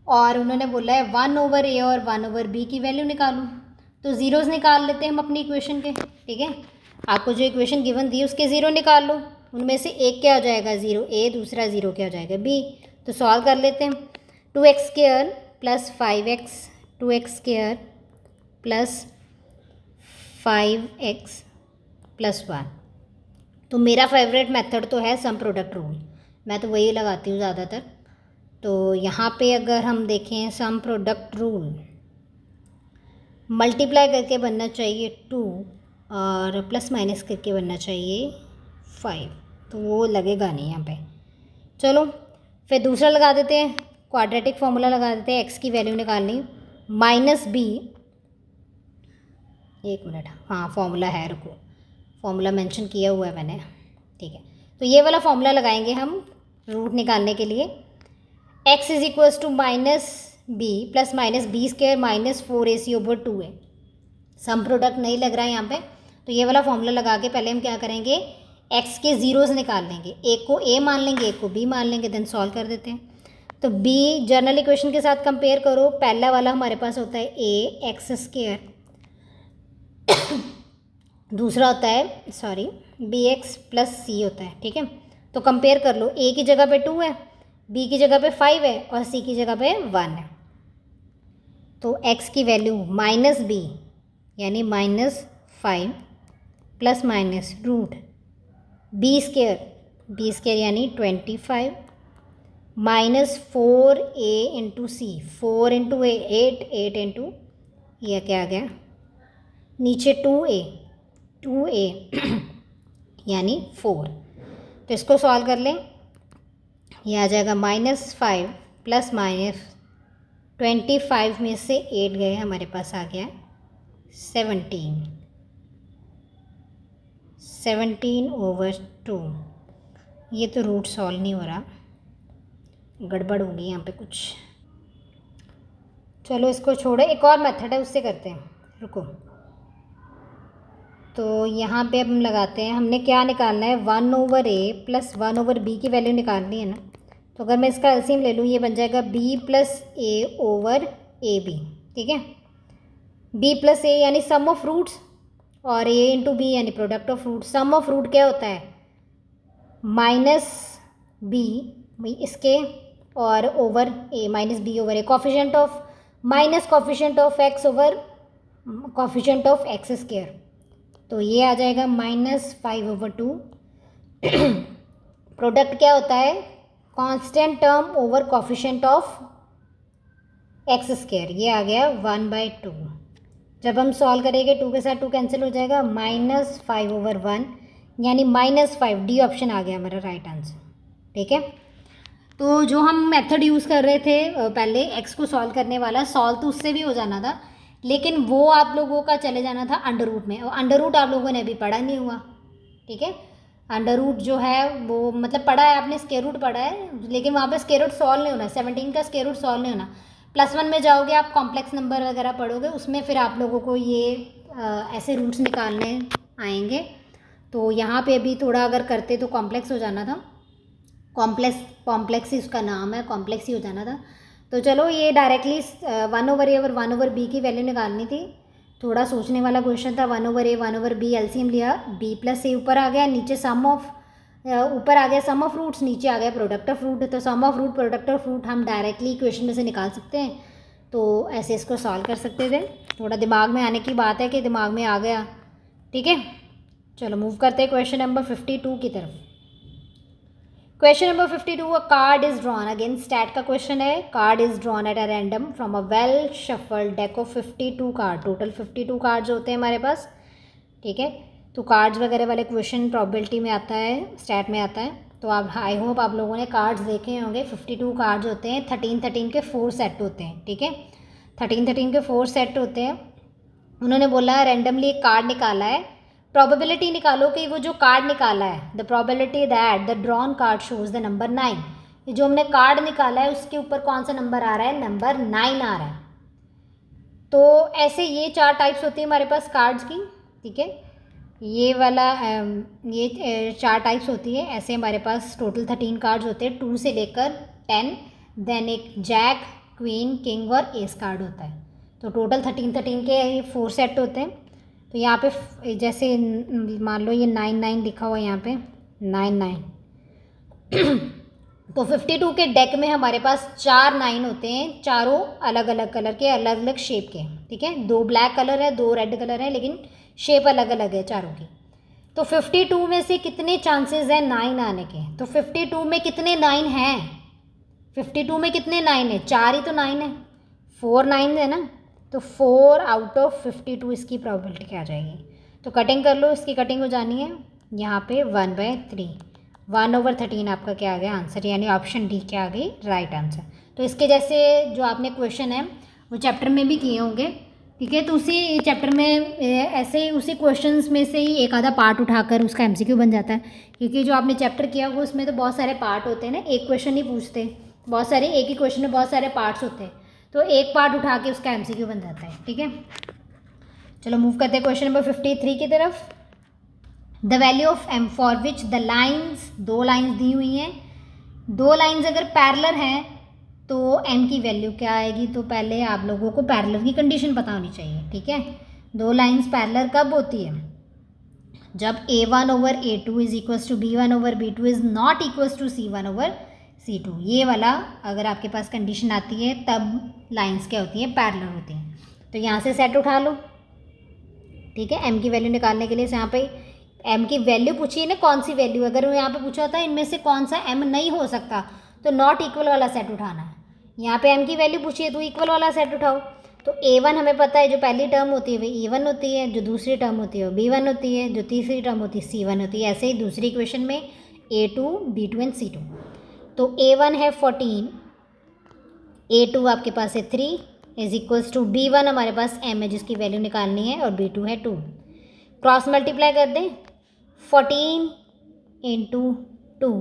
और उन्होंने बोला है 1/a और 1/b की वैल्यू निकालो। तो ज़ीरोज़ निकाल लेते हैं हम अपनी इक्वेशन के, ठीक है। आपको जो इक्वेशन गिवन दी उसके ज़ीरो निकाल लो, उनमें से एक क्या हो जाएगा 0a, दूसरा ज़ीरो क्या हो जाएगा b। तो सॉल्व कर लेते हैं। 2x² plus 5x, 2x² plus 5x plus 1। तो मेरा फेवरेट मेथड तो है सम प्रोडक्ट रूल, मैं तो वही लगाती हूँ ज़्यादातर। तो यहाँ पे अगर हम देखें सम प्रोडक्ट रूल, मल्टीप्लाई करके बनना चाहिए 2 और प्लस माइनस करके बनना चाहिए 5, तो वो लगेगा नहीं यहाँ पे। चलो फिर दूसरा लगा देते हैं, क्वाड्रेटिक फॉर्मूला लगा देते हैं। x की वैल्यू निकालनी -b, एक मिनट, हाँ फॉर्मूला है, रुको, फॉर्मूला मेंशन किया हुआ है मैंने, ठीक है। तो ये वाला फॉर्मूला लगाएंगे हम रूट निकालने के लिए। x is equals to -b plus -b² -4ac/2a। Sum product नहीं लग रहा है यहाँ पे, तो ये वाला फॉर्मूला लगा के पहले हम क्या करेंगे, x के ज़ीरोज़ निकाल लेंगे, एक को a मान लेंगे, एक को b मान लेंगे, देन सॉल्व कर देते हैं। तो b जनरल इक्वेशन के साथ कंपेयर करो, पहला वाला हमारे पास होता है ax², दूसरा होता है bx प्लस c होता है, ठीक है। तो कंपेयर कर लो, a की जगह पे 2 है, b की जगह पे 5 है और c की जगह पे 1 है। तो x की वैल्यू -b यानी -5 प्लस माइनस रूट b² यानी 25 -4a into C, 4 into a 8 into यह क्या आ गया नीचे 2a यानी 4। तो इसको सॉल्व कर लें, यह आ जाएगा -5 प्लस -25 में से 8 गए, हमारे पास आ गया 17/2। ये तो रूट सॉल्व नहीं हो रहा, गड़बड़ होगी यहाँ पे कुछ। चलो इसको छोड़ो, एक और मेथड है उससे करते हैं, रुको। तो यहाँ पे अब हम लगाते हैं, हमने क्या निकालना है, 1/a प्लस 1/b की वैल्यू निकालनी है ना। तो अगर मैं इसका एलसीएम ले लूँ, ये बन जाएगा b प्लस a/ab, ठीक है। b प्लस a यानी सम ऑफ रूट्स, और a इंटू बी यानी product of root. Sum of root क्या होता है, -b इसके और over a, -b over a, coefficient of minus coefficient of x over coefficient of x square. तो ये आ जाएगा -5/2। प्रोडक्ट क्या होता है, constant term over coefficient of x square, ये आ गया 1/2। जब हम सॉल्व करेंगे 2 के साथ 2 कैंसिल हो जाएगा, -5/1 यानी -5, डी ऑप्शन आ गया हमारा राइट आंसर, ठीक है। तो जो हम मेथड यूज़ कर रहे थे पहले x को सॉल्व करने वाला, सॉल्व तो उससे भी हो जाना था, लेकिन वो आप लोगों का चले जाना था अंडर रूट में, और अंडर रूट आप लोगों ने अभी पढ़ा नहीं हुआ, ठीक है। अंडर रूट जो है वो मतलब पढ़ा है आपने, स्क्वायर रूट पढ़ा है, लेकिन वहाँ पे स्क्वायर रूट सॉल्व नहीं होना, 17 का स्क्वायर रूट सॉल्व नहीं होना। +1 में जाओगे आप, कॉम्प्लेक्स नंबर वगैरह पढ़ोगे, उसमें फिर आप लोगों को ये ऐसे रूट्स निकालने आएंगे। तो यहाँ पे अभी थोड़ा अगर करते तो कॉम्प्लेक्स हो जाना था, कॉम्प्लेक्स ही उसका नाम है, कॉम्प्लेक्स ही हो जाना था। तो चलो ये डायरेक्टली 1/a और 1/b की वैल्यू निकालनी थी। थोड़ा सोचने वाला क्वेश्चन था। 1/a 1/b एलसीएम लिया, b प्लस a ऊपर आ गया, नीचे सम ऑफ ऊपर आ गया सम ऑफ रूट्स, नीचे आ गया प्रोडक्ट ऑफ रूट। तो sum of root product of root हम डायरेक्टली क्वेश्चन में से निकाल सकते हैं, तो ऐसे इसको सॉल्व कर सकते थे। थोड़ा दिमाग में आने की बात है कि दिमाग में आ गया, ठीक है। चलो मूव करते हैं क्वेश्चन नंबर 52 की तरफ। Question number 52, a card is drawn, again stat का क्वेश्चन है। Card is drawn at a random from a well shuffled deck of 52 card. Total 52 cards होते हैं हमारे पास, ठीक है। तो कार्ड्स वगैरह वाले क्वेश्चन प्रोबेबिलिटी में आता है, स्टैट में आता है। तो आप आई होप आप लोगों ने कार्ड्स देखे होंगे। 52 कार्ड्स होते हैं, 13 के 4 सेट होते हैं, ठीक है। 13 के 4 सेट होते हैं। उन्होंने बोला रैंडमली एक कार्ड निकाला है, प्रोबेबिलिटी निकालो कि वो जो कार्ड निकाला है, the probability that the drawn card shows the number 9। ये जो हमने कार्ड निकाला है उसके ऊपर कौन सा नंबर आ रहा है, नंबर 9 आ रहा है। तो ऐसे ये 4 टाइप्स होती है हमारे पास कार्ड्स की, ठीक है। ये वाला ये 4 टाइप्स होती है। ऐसे हमारे पास टोटल 13 कार्ड्स होते हैं, 2 से लेकर 10। देन एक जैक, क्वीन, किंग और एस कार्ड होता है। तो टोटल 13 के 4 सेट होते हैं। तो यहाँ पे जैसे मान लो ये 9 लिखा हुआ है, यहाँ पे 9 तो 52 के डेक में हमारे पास 4 9 होते हैं, चारों अलग अलग कलर के, अलग अलग शेप के, ठीक है। 2 ब्लैक कलर है, 2 रेड कलर है, लेकिन शेप अलग अलग है चारों की। तो 52 में से कितने चांसेस हैं 9 आने के, तो 52 में कितने 9 हैं, 52 में कितने 9 है, 4 ही तो 9 है, 4 9 है ना। तो 4 आउट ऑफ 52 इसकी प्रोबेबिलिटी क्या आ जाएगी। तो कटिंग कर लो, इसकी कटिंग हो जानी है यहाँ पे 1/3, 1/13 आपका क्या आ गया आंसर, यानी ऑप्शन डी क्या आ गई राइट आंसर। तो इसके जैसे जो आपने क्वेश्चन है वो चैप्टर में भी किए होंगे, ठीक है। तो उसी चैप्टर में ऐसे उसी क्वेश्चंस में से ही एक आधा पार्ट उठाकर उसका एमसीक्यू बन जाता है, क्योंकि जो आपने चैप्टर किया वो उसमें तो बहुत सारे पार्ट होते हैं ना, एक क्वेश्चन नहीं पूछते, बहुत सारे, एक ही क्वेश्चन में बहुत सारे पार्ट्स होते हैं, तो एक पार्ट उठा के उसका एमसीक्यू बन जाता है, ठीक है। चलो मूव करते हैं क्वेश्चन नंबर 53 की तरफ। The value of M for which the lines, 2 lines दी हुई हैं, 2 लाइन्स अगर पैरेलल हैं तो एम की वैल्यू क्या आएगी। तो पहले आप लोगों को पैरेलल की कंडीशन पता होनी चाहिए, ठीक है। 2 लाइन्स पैरेलल कब होती है, जब a1/a2 is equals to b1/b2 is not equals to c1/c2। ये वाला अगर आपके पास कंडीशन आती है तब लाइन्स क्या होती हैं, पैरेलल होती हैं। तो यहाँ से सेट उठा लो, ठीक है। एम की वैल्यू निकालने के लिए यहाँ पे एम की वैल्यू पूछी है ना, कौन सी वैल्यू, अगर यहाँ पे पूछा होता है इनमें से कौन सा एम नहीं हो सकता तो नॉट इक्वल वाला सेट उठाना है। यहाँ पे एम की वैल्यू पूछी है तो इक्वल वाला सेट उठाओ। तो a1 हमें पता है, जो पहली टर्म होती है वो e1 होती है, जो दूसरी टर्म होती है वो b1 होती है, जो तीसरी टर्म होती है c1 होती है। ऐसे ही दूसरी इक्वेशन में a2 b2 एंड c2। तो a1 है 14, a2 आपके पास है 3, इज इक्वल्स टू B1 हमारे पास m है जिसकी वैल्यू निकालनी है और B2 है 2। क्रॉस मल्टीप्लाई कर दें, 14 into 2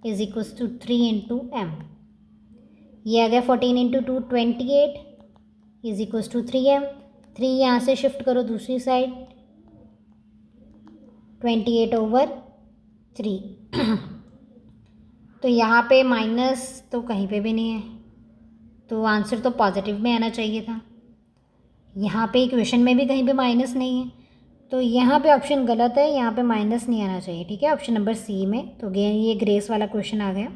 is equals to 3 into m। ये आ गया 14 into 2 28 is equals to 3m। 3 यहाँ से शिफ्ट करो दूसरी साइड, 28 ओवर 3। तो यहाँ पे माइनस तो कहीं पे भी नहीं है, तो आंसर तो पॉजिटिव में आना चाहिए था। यहाँ पे इक्वेशन में भी कहीं पे माइनस नहीं है, तो यहाँ पे ऑप्शन गलत है, यहाँ पे माइनस नहीं आना चाहिए। ठीक है, ऑप्शन नंबर सी में। तो ये ग्रेस वाला क्वेश्चन आ गया।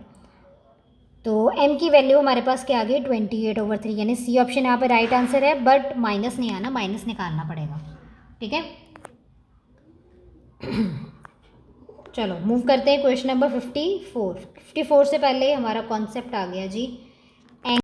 तो m की वैल्यू हमारे पास क्या आ गई 28 ओवर 3, यानी सी ऑप्शन यहाँ पे राइट आंसर है, बट माइनस नहीं आना, माइनस निकालना पड़ेगा। ठीक है, चलो मूव करते हैं क्वेश्चन नंबर 54। 54 से पहले हमारा कॉन्सेप्ट आ गया जी